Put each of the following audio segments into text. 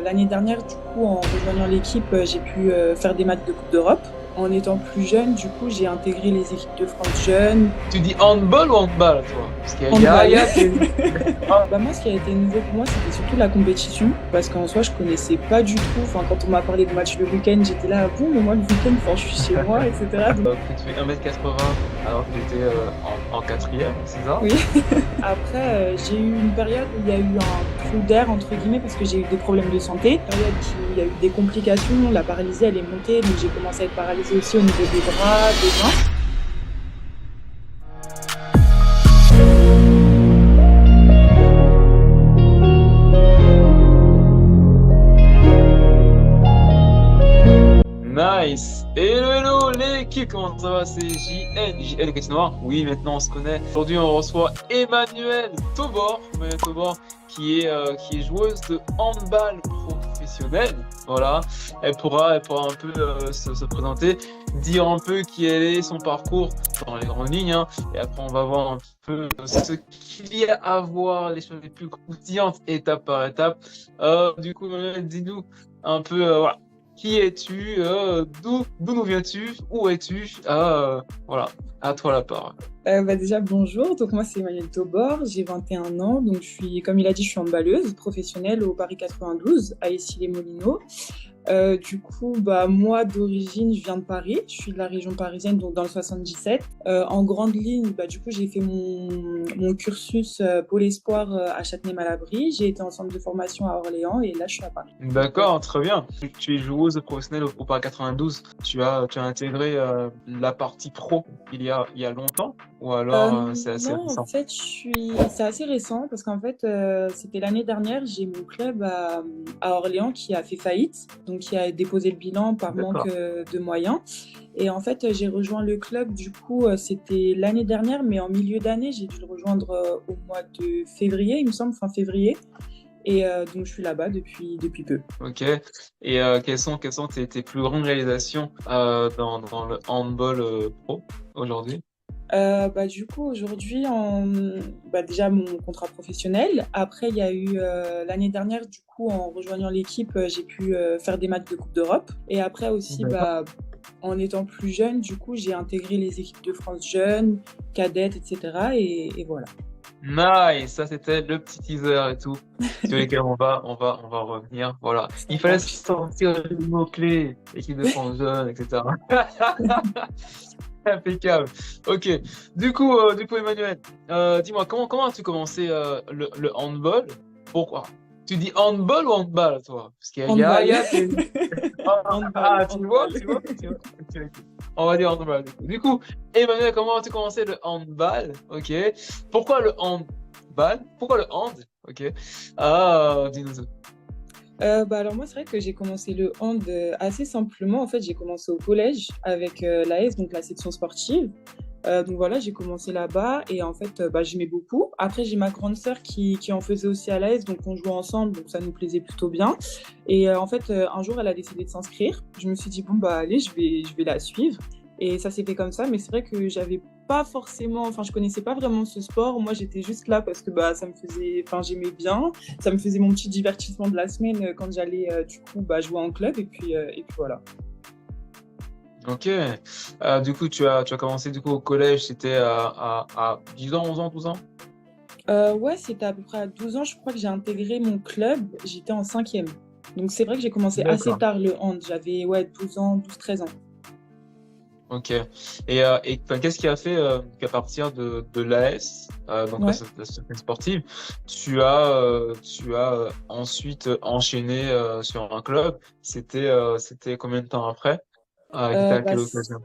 l'année dernière, du coup, en rejoignant l'équipe, j'ai pu faire des matchs de Coupe d'Europe. En étant plus jeune, du coup, j'ai intégré les équipes de France jeunes, Tu dis handball ou handball, toi? Parce qu'il y a, il handball. y a des... Ah, Bah moi, ce qui a été nouveau pour moi, c'était surtout la compétition, parce qu'en soi, je connaissais pas du tout. Enfin, quand on m'a parlé de match le week-end, j'étais là, bon, mais moi, le week-end, enfin, je suis chez moi, etc. Donc, que tu fais 1m80 alors que tu étais en quatrième, c'est ça? oui. Après, j'ai eu une période où il y a eu un trou d'air, entre guillemets, parce que j'ai eu des problèmes de santé. Une période où il y a eu des complications, la paralysie, elle est montée, donc j'ai commencé à être paralysée aussi au niveau des bras, des mains. Nice! Hello l'équipe, comment ça va? C'est JN Petit Noir. Oui, maintenant on se connaît. Aujourd'hui on reçoit Emmanuelle Tobor. Emmanuelle Tobor qui est joueuse de handball professionnelle. Voilà. Elle pourra un peu se présenter, dire un peu qui elle est, son parcours dans les grandes lignes, hein. Et après on va voir un peu ce qu'il y a à voir, les choses les plus croustillantes étape par étape. Du coup, Emmanuelle, dis-nous un peu, voilà. Qui es-tu? D'où nous viens-tu? Où es-tu? Voilà, à toi la parole. Déjà, bonjour. Donc, moi, c'est Emmanuelle Tobor. J'ai 21 ans. Donc, comme il a dit, je suis handballeuse professionnelle au Paris 92 à Issy-les-Moulineaux. Du coup, moi, d'origine, je viens de Paris. Je suis de la région parisienne, donc dans le 77. En grande ligne, du coup, j'ai fait mon cursus Pôle Espoir à Châtenay-Malabry. J'ai été en centre de formation à Orléans et là, je suis à Paris. D'accord, très bien. Tu es joueuse professionnelle au Paris 92. Tu as intégré la partie pro il y a longtemps ou alors c'est assez Non, en récent? fait, c'est assez récent parce qu'en fait, c'était l'année dernière, j'ai mon club à Orléans qui a fait faillite, donc qui a déposé le bilan par manque D'accord. de moyens. Et en fait, j'ai rejoint le club, du coup, c'était l'année dernière, mais en milieu d'année, j'ai dû le rejoindre au mois de février, il me semble, fin février. Et donc, je suis là-bas depuis peu. Ok. Et quelles sont tes plus grandes réalisations dans le handball pro aujourd'hui? Du coup, aujourd'hui, déjà mon contrat professionnel. Après, il y a eu l'année dernière, du coup, en rejoignant l'équipe, j'ai pu faire des matchs de Coupe d'Europe. Et après aussi, D'accord. en étant plus jeune, du coup, j'ai intégré les équipes de France jeunes, cadettes, etc. Et voilà. Nice, ça c'était le petit teaser et tout, sur lesquels on va revenir. Voilà, Ça il fallait marche. sortir les mots-clés, équipe de France jeune, etc. Impeccable. Ok. Du coup, Emmanuel, dis-moi, comment as-tu commencé le handball? Pourquoi? Tu dis handball ou handball, toi? Parce qu'il Handball. y a des... Handball, Tu vois, handball. tu vois, tu vois. Ok, ok. On va dire handball. Du coup, Emmanuel, comment as-tu commencé le handball? Ok. Pourquoi le handball? Pourquoi le hand? Ok. Dis-nous tout. Alors moi, c'est vrai que j'ai commencé le hand assez simplement. En fait, j'ai commencé au collège avec l'AS, donc la section sportive. Donc voilà, j'ai commencé là-bas et en fait, j'aimais beaucoup. Après, j'ai ma grande sœur qui en faisait aussi à l'AS, donc on jouait ensemble, donc ça nous plaisait plutôt bien. Et en fait, un jour, elle a décidé de s'inscrire. Je me suis dit, bon, bah allez, je vais la suivre. Et ça s'est fait comme ça, mais c'est vrai que j'avais pas forcément, enfin, je connaissais pas vraiment ce sport. Moi, j'étais juste là parce que ça me faisait, enfin, j'aimais bien. Ça me faisait mon petit divertissement de la semaine quand j'allais du coup jouer en club et puis voilà. Ok. Du coup, tu as commencé du coup au collège, c'était à 10 ans, 11 ans, 12 ans? Ouais, c'était à peu près à 12 ans, je crois que j'ai intégré mon club, j'étais en cinquième. Donc c'est vrai que j'ai commencé assez D'accord. tard le hand, j'avais ouais, 12 ans, 12-13 ans. Ok. Et enfin, qu'est-ce qui a fait qu'à partir de l'AS, donc Ouais. la discipline sportive, tu as ensuite enchaîné sur un club? C'était combien de temps après? C'était Euh, à bah, quelle c- occasion?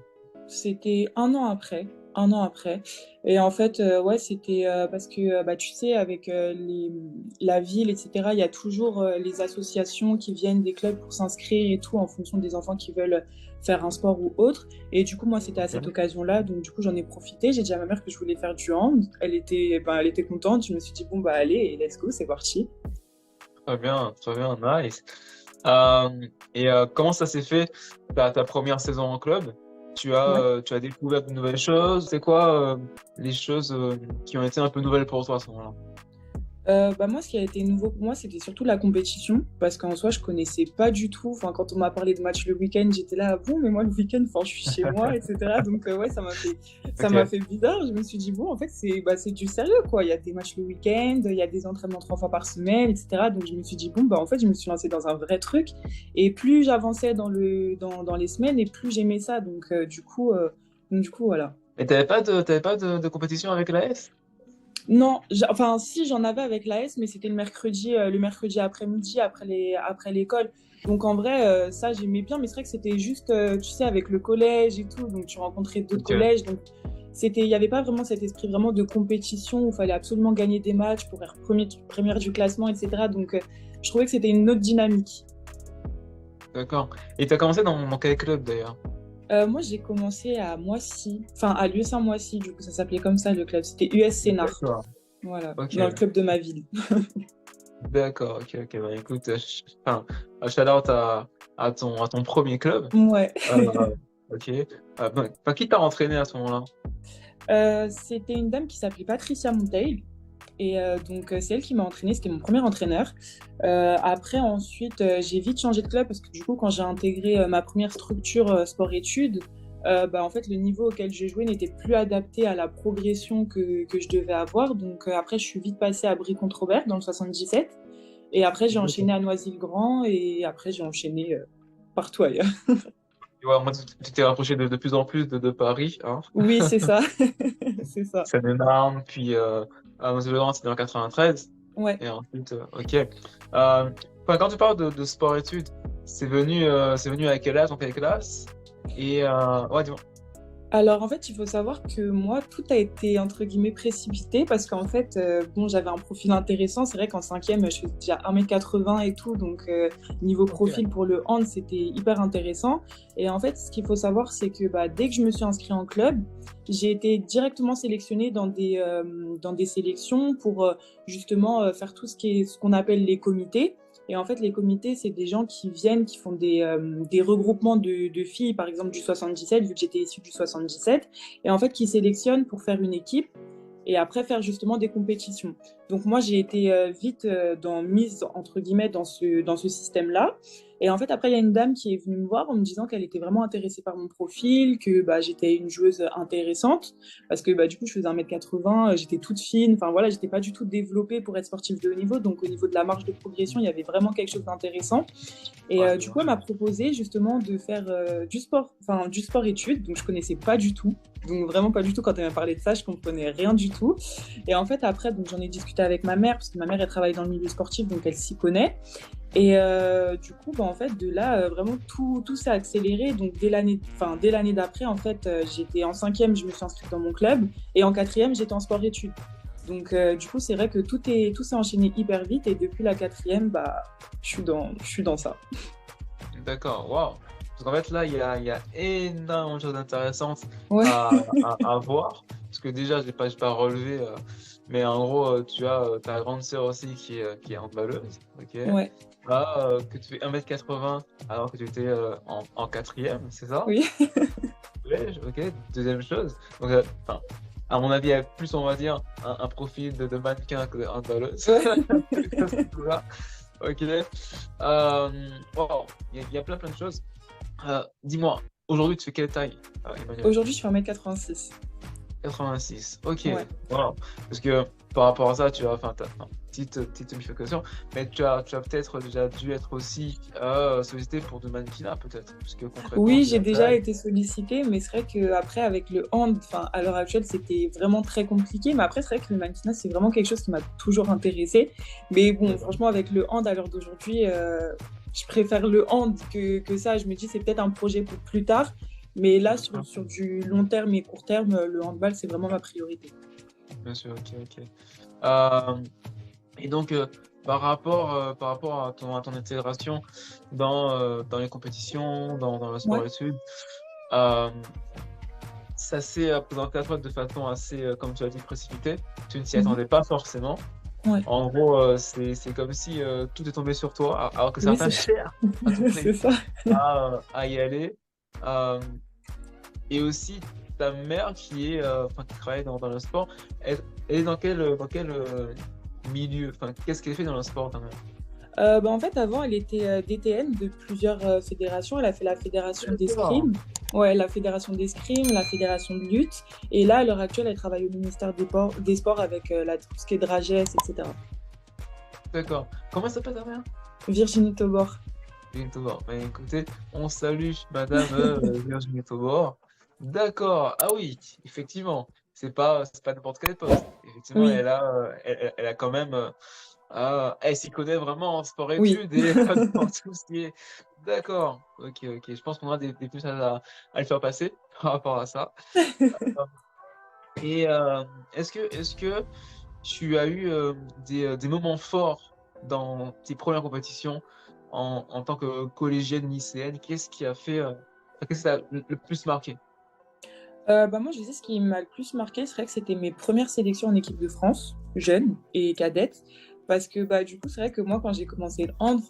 C'était un an après, un an après. Et en fait, ouais, c'était parce que, tu sais, avec la ville, etc., il y a toujours les associations qui viennent des clubs pour s'inscrire et tout en fonction des enfants qui veulent faire un sport ou autre. Et du coup, moi, c'était à cette Ok. occasion-là, donc du coup, j'en ai profité. J'ai dit à ma mère que je voulais faire du hand. Elle était contente. Je me suis dit, bon, bah, allez, let's go, c'est parti. Très bien, nice. Et comment ça s'est fait ta première saison en club? Ouais. Tu as découvert de nouvelles choses. C'est quoi les choses qui ont été un peu nouvelles pour toi à ce moment-là? Bah, moi, ce qui a été nouveau pour moi, c'était surtout la compétition, parce qu'en soi, je connaissais pas du tout. Enfin, quand on m'a parlé de match le week-end, j'étais là, ah bon, mais moi, le week-end, enfin, je suis chez moi, etc. Donc, ouais, ça m'a Ok. fait bizarre. Je me suis dit, bon, en fait, c'est du sérieux, quoi. Il y a des matchs le week-end, il y a des entraînements 3 fois par semaine, etc. Donc, je me suis dit, bon, bah, en fait, je me suis lancée dans un vrai truc. Et plus j'avançais dans les semaines, et plus j'aimais ça. Donc, du coup, voilà. Et t'avais pas de compétition avec la S? Non, enfin si j'en avais avec l'AS, mais c'était le mercredi après-midi après l'école. Donc en vrai, ça j'aimais bien, mais c'est vrai que c'était juste, tu sais, avec le collège et tout, donc tu rencontrais d'autres Ok. collèges, donc il n'y avait pas vraiment cet esprit vraiment de compétition où il fallait absolument gagner des matchs pour être première du classement, etc. Donc je trouvais que c'était une autre dynamique. D'accord. Et t'as commencé dans quel club d'ailleurs? Moi j'ai commencé à Moissy, enfin à Lieu-Saint-Moissy, du coup ça s'appelait comme ça le club, c'était US Sénart, D'accord. voilà, Ok. dans le club de ma ville. D'accord. Ok. Ok. Bah, écoute, enfin, shout out à ton premier club. Ouais. Ok. Qui t'a entraîné à ce moment-là? C'était une dame qui s'appelait Patricia Monteil. Et donc, c'est elle qui m'a entraînée. C'était mon premier entraîneur. Après, ensuite, j'ai vite changé de club parce que du coup, quand j'ai intégré ma première structure sport-études, bah, en fait, le niveau auquel je jouais n'était plus adapté à la progression que je devais avoir. Donc, après, je suis vite passée à Brie-Comte-Robert dans le 77. Et après, j'ai enchaîné D'accord. à Noisy-le-Grand. Et après, j'ai enchaîné partout ailleurs. Et ouais, moi, tu t'es rapproché de plus en plus de Paris, hein. Oui, c'est ça. C'est ça. Seine-et-Marne, puis à Noisy-le-Grand, c'était en 93. Ouais. Et ensuite, ok. Quand tu parles de sport-études, c'est venu à quel âge, en quelle classe? Et ouais, dis-moi. Alors en fait, il faut savoir que moi, tout a été entre guillemets précipité parce qu'en fait, bon, j'avais un profil intéressant. C'est vrai qu'en cinquième, je faisais déjà 1,80 m et tout, donc niveau Ok. profil pour le hand, c'était hyper intéressant. Et en fait, ce qu'il faut savoir, c'est que bah, dès que je me suis inscrite en club, j'ai été directement sélectionnée dans des sélections pour justement faire tout ce qu'on appelle les comités. Et en fait, les comités, c'est des gens qui viennent, qui font des regroupements de filles, par exemple du 77, vu que j'étais issue du 77, et en fait, qui sélectionnent pour faire une équipe et après faire justement des compétitions. Donc moi, j'ai été vite mise, entre guillemets, dans ce système-là. Et en fait, après, il y a une dame qui est venue me voir en me disant qu'elle était vraiment intéressée par mon profil, que bah, j'étais une joueuse intéressante, parce que bah, du coup, je faisais 1,80 m, j'étais toute fine, enfin voilà, j'étais pas du tout développée pour être sportive de haut niveau, donc au niveau de la marge de progression, il y avait vraiment quelque chose d'intéressant. Et Ouais, je du vois. coup, elle m'a proposé justement de faire du sport, enfin du sport-études, donc je connaissais pas du tout. Donc vraiment pas du tout, quand elle m'a parlé de ça, je comprenais rien du tout. Et en fait, après, donc j'en ai discuté avec ma mère, parce que ma mère, elle travaille dans le milieu sportif, donc elle s'y connaît. Et du coup, bah, en fait, de là, vraiment, tout s'est accéléré. Donc, dès l'année d'après, en fait, j'étais en cinquième, je me suis inscrite dans mon club. Et en quatrième, j'étais en sport-études. Donc, du coup, c'est vrai que tout s'est enchaîné hyper vite. Et depuis la quatrième, bah, je suis dans ça. D'accord, waouh. Parce qu'en fait, là, il y a énormément de choses intéressantes Ouais, à voir. Parce que déjà, j'ai pas relevé, mais en gros, tu as ta grande sœur aussi qui est handballeuse, ok? ouais, Là, que tu fais 1,80 m alors que tu étais en quatrième, c'est ça? oui, Collège, ok. Deuxième chose. Donc, enfin, à mon avis, il y a plus, on va dire, un profil de mannequin que de handballeuse. ouais. Là. Ok. Wow. Il y a plein de choses. Dis-moi, aujourd'hui, tu fais quelle taille, Emmanuel? Aujourd'hui, je fais 1,86 m. 86. Ok. Ouais. Voilà. Parce que par rapport à ça, tu as, enfin, enfin, petite modification, mais tu as peut-être déjà dû être aussi sollicité pour du mannequinat, peut-être. Parce que concrètement, Oui, vu j'ai la déjà taille. été sollicitée, mais c'est vrai qu'après, avec le hand, enfin, à l'heure actuelle, c'était vraiment très compliqué. Mais après, c'est vrai que le mannequinat, c'est vraiment quelque chose qui m'a toujours intéressée. Mais bon, D'accord. franchement, avec le hand, à l'heure d'aujourd'hui, je préfère le hand que ça. Je me dis, c'est peut-être un projet pour plus tard. Mais là, Bien sur, sûr. sur du long terme et court terme, le handball, c'est vraiment ma priorité. Bien sûr, ok, ok. Euh, et donc, par rapport à ton intégration dans les compétitions, dans le Ouais. sport-études, euh, ça s'est présenté à toi de façon assez, comme tu as dit, précipitée. Tu ne t'y Mhm. attendais pas forcément. Ouais. En gros, c'est comme si tout est tombé sur toi, alors que Oui, certains c'est cherchent à tout prix c'est ça. à y aller. Euh, et aussi, ta mère qui travaille dans le sport, elle est dans quelle milieu? Enfin, qu'est-ce qu'elle fait dans le sport, ta mère? En fait, avant, elle était DTN de plusieurs fédérations. Elle a fait la fédération D'accord. d'escrime, ouais, la fédération d'escrime, la fédération de lutte. Et là, à l'heure actuelle, elle travaille au ministère des Sports avec tout ce qui est dragesse, etc. D'accord. Comment elle s'appelle ta mère? Virginie Tobor. Virginie Tobor. Bah, écoutez, on salue Madame Virginie Tobor. D'accord. Ah oui, effectivement. C'est pas n'importe quel poste. Effectivement, Oui, elle a quand même. Elle s'y connaît vraiment en oui. sport-études et dans tout ce qui est. D'accord. Ok, ok. Je pense qu'on aura des plus à le faire passer par rapport à ça. Et est-ce que tu as eu des moments forts dans tes premières compétitions en tant que collégienne, lycéenne? Qu'est-ce qui t'a le plus marqué? Moi, je sais ce qui m'a le plus marqué, c'est vrai que c'était mes premières sélections en équipe de France, jeune et cadette. Parce que du coup, c'est vrai que moi, quand j'ai commencé le hand,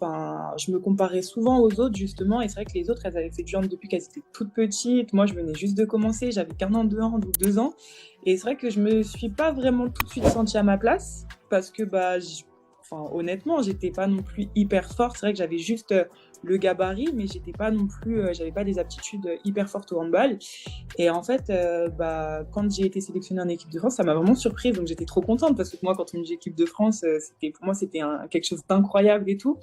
je me comparais souvent aux autres, justement. Et c'est vrai que les autres, elles avaient fait du hand depuis qu'elles étaient toutes petites. Moi, je venais juste de commencer, j'avais qu'un an de hand ou 2 ans. Et c'est vrai que je me suis pas vraiment tout de suite sentie à ma place. Parce que, honnêtement, j'étais pas non plus hyper forte. C'est vrai que j'avais juste le gabarit, mais j'étais pas non plus, j'avais pas des aptitudes hyper fortes au handball. Et en fait, quand j'ai été sélectionnée en équipe de France, ça m'a vraiment surprise. Donc j'étais trop contente parce que moi, quand on me dit équipe de France, pour moi, c'était quelque chose d'incroyable et tout.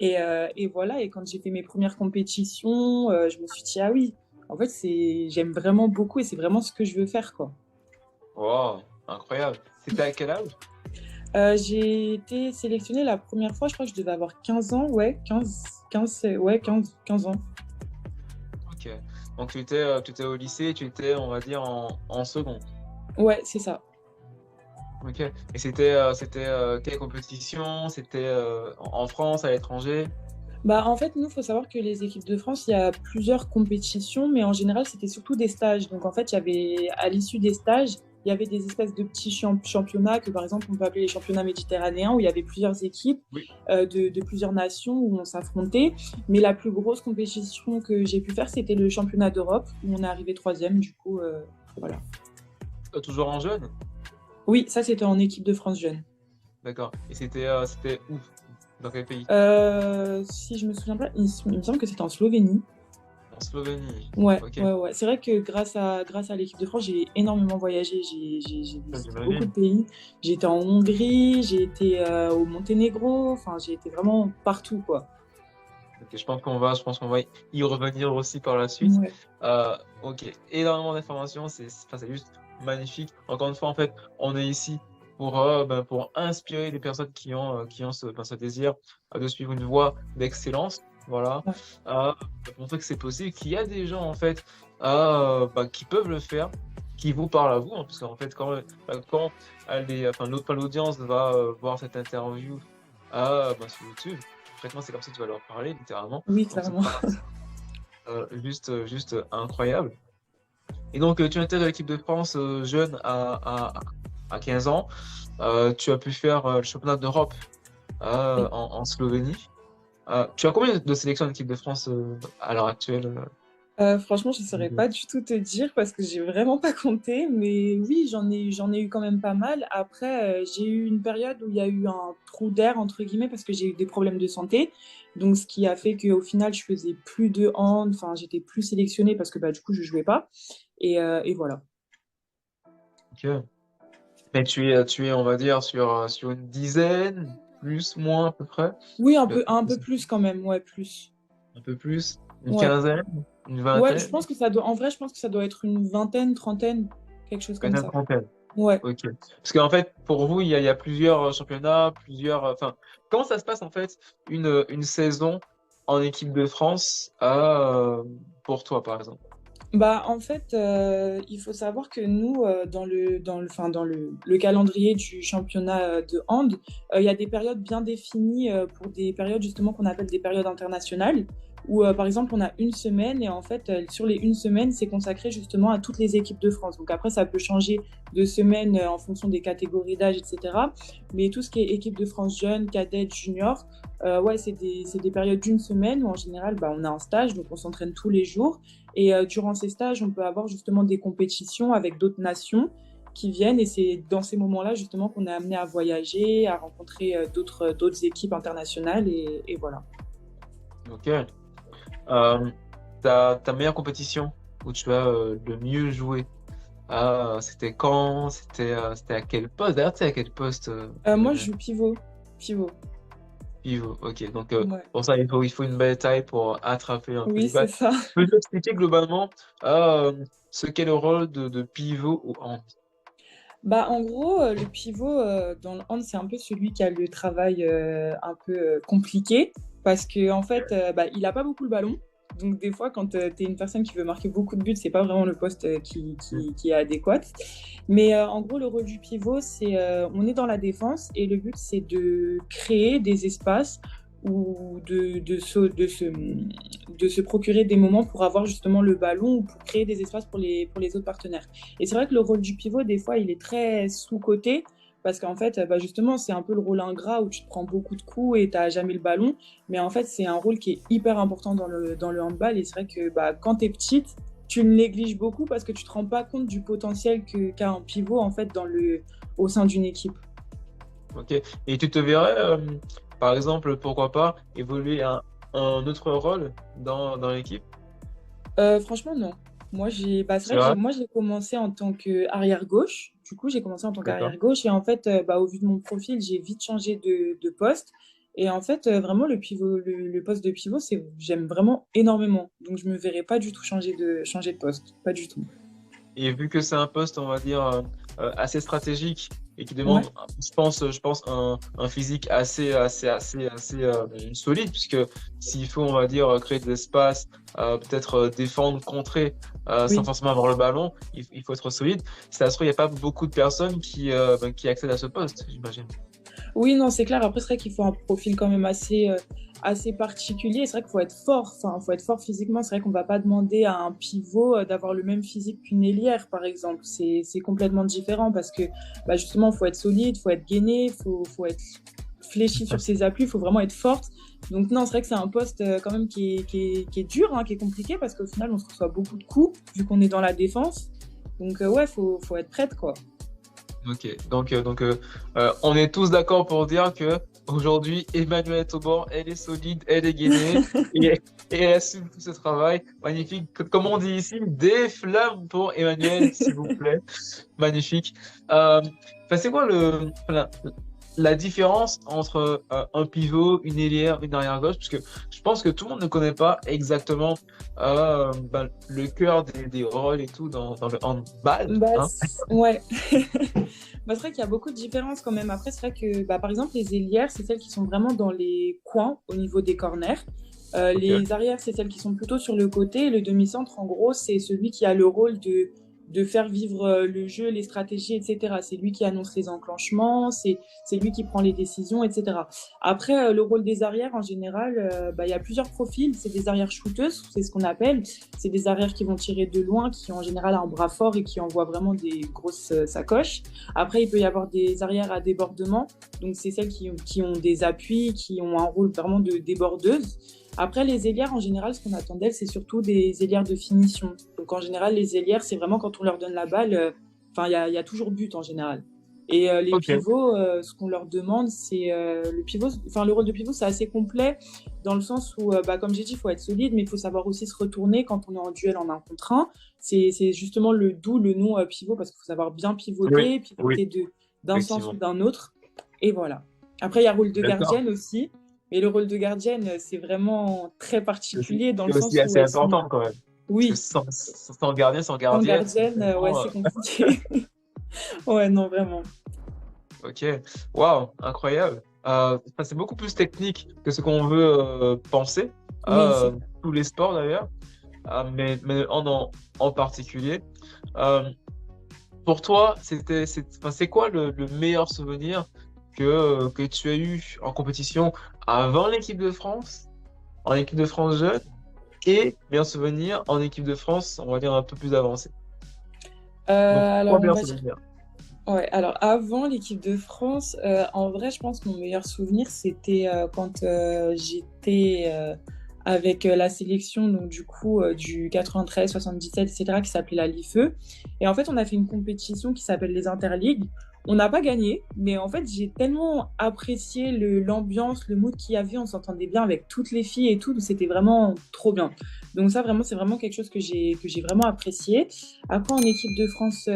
Et voilà, et quand j'ai fait mes premières compétitions, je me suis dit, ah oui, en fait, j'aime vraiment beaucoup et c'est vraiment ce que je veux faire, quoi. Wow, incroyable. C'était à quel âge? J'ai été sélectionnée la première fois, je crois que je devais avoir 15 ans, ouais, 15 ans. Ok. Donc tu étais au lycée, tu étais, on va dire, en seconde. Ouais, c'est ça. Ok. Et c'était quelle compétition? C'était en France, à l'étranger? En fait, nous, il faut savoir que les équipes de France, il y a plusieurs compétitions, mais en général, c'était surtout des stages. Donc, en fait, à l'issue des stages, il y avait des espèces de petits championnats que, par exemple, on peut appeler les championnats méditerranéens, où il y avait plusieurs équipes Oui. de plusieurs nations où on s'affrontait. Mais la plus grosse compétition que j'ai pu faire, c'était le championnat d'Europe, où on est arrivé troisième. Du coup, voilà. Toujours en jeune? Oui, ça, c'était en équipe de France jeune. D'accord. Et c'était où? Dans quel pays? Si je me souviens pas, il me semble que c'était en Slovénie. En Slovénie. Ouais, Ok. ouais, ouais. C'est vrai que grâce à l'équipe de France, j'ai énormément voyagé. J'ai Ça, visité beaucoup de j'imagine. pays. J'ai été en Hongrie, j'ai été au Monténégro. Enfin, j'ai été vraiment partout, quoi. Ok, je pense qu'on va y revenir aussi par la suite. Ouais. Ok, énormément d'informations, c'est juste magnifique. Encore une fois, en fait, on est ici pour inspirer les personnes qui ont ce désir de suivre une voie d'excellence. Voilà. Ouais. Pour montrer que c'est possible, qu'il y a des gens, en fait, qui peuvent le faire, qui vous parlent à vous, hein, parce qu'en fait, quand l'audience va voir cette interview sur YouTube, concrètement, c'est comme si tu vas leur parler, littéralement. Oui, Donc, ce clairement. sera juste incroyable. Et donc, tu intègres l'équipe de France jeune à 15 ans. Tu as pu faire le championnat d'Europe en Slovénie. Tu as combien de sélections en équipe de France à l'heure actuelle? Franchement, je ne saurais pas du tout te dire parce que j'ai vraiment pas compté, mais oui, j'en ai eu quand même pas mal. Après, j'ai eu une période où il y a eu un trou d'air entre guillemets parce que j'ai eu des problèmes de santé, donc ce qui a fait qu'au final, je faisais plus de hand, enfin, j'étais plus sélectionnée parce que du coup, je jouais pas. Et voilà. Ok. Mais tu es, on va dire, sur une dizaine, plus, moins à peu près. Oui, Tu as- un peu plus quand même, ouais, plus. Un peu plus, une Ouais. quinzaine, une Ouais, je vingtaine, pense que ça doit, en vrai, je pense que ça doit être une vingtaine, trentaine, quelque chose comme peut-être une ça. trentaine. Ouais. Ok. Parce qu'en fait, pour vous, il y a plusieurs championnats, enfin, comment ça se passe en fait une saison en équipe de France pour toi, par exemple? En fait, il faut savoir que nous, dans le calendrier du championnat de hand, il y a des périodes bien définies pour des périodes justement qu'on appelle des périodes internationales, où par exemple on a une semaine et en fait sur les une semaine, c'est consacré justement à toutes les équipes de France. Donc après, ça peut changer de semaine en fonction des catégories d'âge, etc. Mais tout ce qui est équipe de France jeune, cadette, junior, ouais, c'est des périodes d'une semaine où en général, on a un stage, donc on s'entraîne tous les jours. Et durant ces stages, on peut avoir justement des compétitions avec d'autres nations qui viennent et c'est dans ces moments-là justement qu'on est amené à voyager, à rencontrer d'autres équipes internationales et voilà. Ok. Euh, ta meilleure compétition où tu as le mieux joué, c'était quand? C'était à quel poste? D'ailleurs, tu sais à quel poste, Moi, je Emmanuel? joue pivot. Pivot. Pivot. Ok. Donc, Ouais. pour ça, il faut une belle taille pour attraper un peu Oui, les c'est balles. ça. Tu peux expliquer globalement ce qu'est le rôle de pivot au hand? Bah, en gros, le pivot dans le hand, c'est un peu celui qui a le travail un peu compliqué parce que en fait, bah, il a pas beaucoup le ballon. Donc des fois, quand tu es une personne qui veut marquer beaucoup de buts, c'est pas vraiment le poste qui est adéquat. Mais en gros, le rôle du pivot, c'est on est dans la défense et le but, c'est de créer des espaces ou de se procurer des moments pour avoir justement le ballon ou pour créer des espaces pour les autres partenaires. Et c'est vrai que le rôle du pivot, des fois, il est très sous-coté parce qu'en fait, bah justement, c'est un peu le rôle ingrat où tu te prends beaucoup de coups et tu n'as jamais le ballon. Mais en fait, c'est un rôle qui est hyper important dans le handball. Et c'est vrai que bah, quand tu es petite, tu le négliges beaucoup parce que tu ne te rends pas compte du potentiel qu'a un pivot en fait, au sein d'une équipe. Ok. Et tu te verrais, par exemple, pourquoi pas, évoluer un autre rôle dans l'équipe? Franchement, non. C'est C'est vrai que vrai? moi, j'ai commencé en tant qu'arrière gauche. Du coup, j'ai commencé en tant D'accord. qu'arrière gauche. Et en fait, bah, au vu de mon profil, j'ai vite changé de poste. Et en fait, vraiment, le poste de pivot, j'aime vraiment énormément. Donc, je me verrais pas du tout changer de poste. Pas du tout. Et vu que c'est un poste, on va dire, assez stratégique et qui Ouais. demande, je pense un physique assez solide, puisque s'il faut, on va dire, créer des espaces, peut-être défendre, contrer, sans Oui. forcément avoir le ballon, il faut être solide. Ça se trouve, il n'y a pas beaucoup de personnes qui accèdent à ce poste, j'imagine. Oui, non, c'est clair. Après, c'est vrai qu'il faut un profil quand même assez particulier. C'est vrai qu'il faut être fort. Enfin, faut être fort physiquement. C'est vrai qu'on va pas demander à un pivot d'avoir le même physique qu'une ailière, par exemple. C'est complètement différent parce que bah, justement, il faut être solide, il faut être gainé, il faut être fléchi sur ses appuis, il faut vraiment être forte. Donc non, c'est vrai que c'est un poste quand même qui est dur, hein, qui est compliqué parce qu'au final, on se reçoit beaucoup de coups vu qu'on est dans la défense. Donc ouais, faut être prête, quoi. Ok, donc, on est tous d'accord pour dire que aujourd'hui, Emmanuelle Tobor, elle est solide, elle est gainée et elle assume tout ce travail. Magnifique. Comme on dit ici, des flammes pour Emmanuel, s'il vous plaît. Magnifique. Enfin, c'est quoi la différence entre un pivot, une ailière, une arrière-gauche? Parce que je pense que tout le monde ne connaît pas exactement le cœur des rôles et tout dans le handball, Bah, hein? ouais. Bah, c'est vrai qu'il y a beaucoup de différences quand même. Après, c'est vrai que, bah, par exemple, les ailières, c'est celles qui sont vraiment dans les coins au niveau des corners. Ok. Les arrières, c'est celles qui sont plutôt sur le côté. Et le demi-centre, en gros, c'est celui qui a le rôle de faire vivre le jeu, les stratégies, etc. C'est lui qui annonce les enclenchements, c'est lui qui prend les décisions, etc. Après, le rôle des arrières, en général, bah, il y a plusieurs profils. C'est des arrières shooteuses, c'est ce qu'on appelle. C'est des arrières qui vont tirer de loin, qui ont en général un bras fort et qui envoient vraiment des grosses sacoches. Après, il peut y avoir des arrières à débordement. Donc, c'est celles qui ont des appuis, qui ont un rôle vraiment de débordeuse. Après, les ailières, en général, ce qu'on attend d'elles, c'est surtout des ailières de finition. Donc, en général, les ailières, c'est vraiment quand on leur donne la balle, enfin, il y a toujours but en général. Et les Ok. pivots, ce qu'on leur demande, c'est le pivot. Enfin, le rôle de pivot, c'est assez complet dans le sens où, bah, comme j'ai dit, il faut être solide, mais il faut savoir aussi se retourner quand on est en duel en un contre un. C'est justement d'où le nom pivot, parce qu'il faut savoir bien Oui, pivoter, oui, pivoter d'un sens ou effectivement. d'un autre. Et voilà. Après, il y a rôle de D'accord. gardienne aussi. Mais le rôle de gardienne, c'est vraiment très particulier dans C'est le aussi sens où assez elles sont, important quand même. Parce que oui, sans gardien, sans en gardienne, gardienne, ouais, vraiment, c'est compliqué. Ouais, non, vraiment. ok. Waouh, incroyable. Enfin, c'est beaucoup plus technique que ce qu'on veut penser. Oui, c'est Tous les sports d'ailleurs, mais en particulier. Euh, pour toi, enfin, c'est quoi le meilleur souvenir que tu as eu en compétition avant l'équipe de France, en équipe de France jeune, et bien souvenir en équipe de France, on va dire un peu plus avancé. Donc, trois alors, on meilleurs va dire, souvenirs. ouais, alors avant l'équipe de France, en vrai, je pense que mon meilleur souvenir, c'était quand j'étais avec la sélection donc du coup du 93, 77, etc. qui s'appelait la LIFE. Et en fait, on a fait une compétition qui s'appelle les Interligues. On n'a pas gagné, mais en fait, j'ai tellement apprécié l'ambiance, le mood qu'il y avait. On s'entendait bien avec toutes les filles et tout. C'était vraiment trop bien. Donc ça, vraiment, c'est vraiment quelque chose que j'ai vraiment apprécié. Après, en équipe de France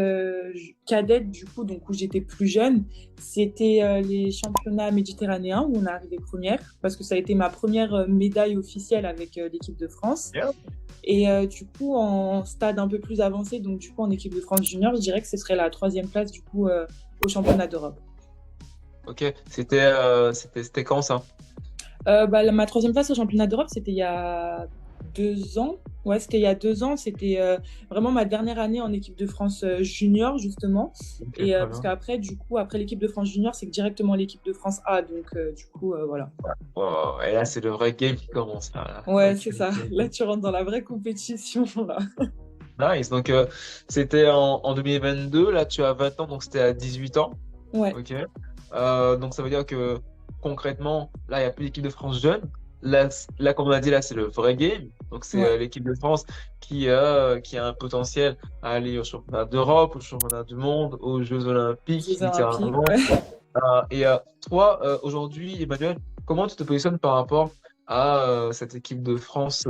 cadette, du coup, donc où j'étais plus jeune, c'était les championnats méditerranéens où on est arrivé première, parce que ça a été ma première médaille officielle avec l'équipe de France. Bien. Et du coup, en stade un peu plus avancé, donc du coup en équipe de France junior, je dirais que ce serait la troisième place du coup au championnat d'Europe. Ok, c'était quand ça? Ma troisième place au championnat d'Europe, c'était il y a 2 ans. Ouais, c'était il y a 2 ans. C'était vraiment ma dernière année en équipe de France junior, justement. Ok, Et très parce bien. qu'après, du coup, après l'équipe de France junior, c'est directement l'équipe de France A. Donc, du coup, voilà. Wow, et là, c'est le vrai game qui commence là. Ouais, Ok, c'est ça. ok, Là, ok. tu rentres dans la vraie compétition, là. Nice. Donc, c'était en 2022. Là, tu as 20 ans, donc c'était à 18 ans. Ouais, Ok. Donc, ça veut dire que concrètement, là, il n'y a plus l'équipe de France jeune. Là, comme on a dit, là, c'est le vrai game. Donc, c'est ouais. l'équipe de France qui a un potentiel à aller au championnat d'Europe, au championnat du monde, aux Jeux Olympiques, Jeux olympiques, littéralement. ouais. Toi, aujourd'hui, Emmanuel, comment tu te positionnes par rapport à cette équipe de France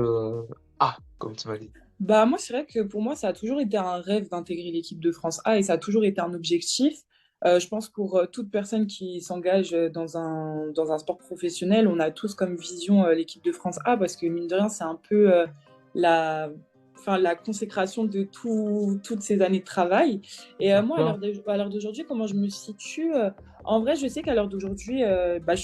A, comme tu m'as dit? Bah, moi, c'est vrai que pour moi, ça a toujours été un rêve d'intégrer l'équipe de France A et ça a toujours été un objectif. Je pense pour toute personne qui s'engage dans un sport professionnel, on a tous comme vision l'équipe de France A parce que mine de rien, c'est un peu la, enfin, la consécration de toutes ces années de travail. Et moi, D'accord. à l'heure d'aujourd'hui, comment je me situe en vrai, je sais qu'à l'heure d'aujourd'hui, bah,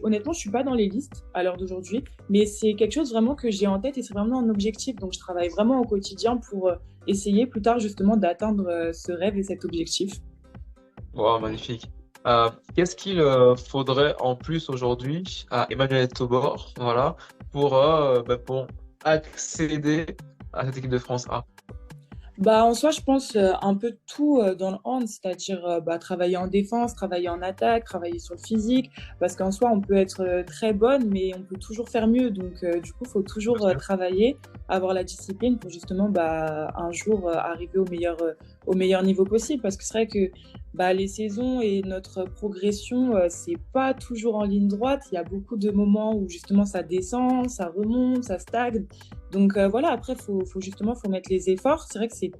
honnêtement, je suis pas dans les listes à l'heure d'aujourd'hui. Mais c'est quelque chose vraiment que j'ai en tête et c'est vraiment un objectif. Donc, je travaille vraiment au quotidien pour essayer plus tard justement d'atteindre ce rêve et cet objectif. Wow, magnifique. Qu'est-ce qu'il faudrait en plus aujourd'hui à Emmanuel Tobor, voilà, pour accéder à cette équipe de France A? Bah, en soi, je pense un peu tout dans le hand, c'est-à-dire bah, travailler en défense, travailler en attaque, travailler sur le physique, parce qu'en soi, on peut être très bonne, mais on peut toujours faire mieux. Donc, du coup, il faut Bien toujours sûr. travailler, avoir la discipline pour justement bah, un jour arriver au meilleur niveau possible. Parce que c'est vrai que bah, les saisons et notre progression, c'est pas toujours en ligne droite. Il y a beaucoup de moments où justement ça descend, ça remonte, ça stagne. Donc voilà, après, faut mettre les efforts. C'est vrai que c'est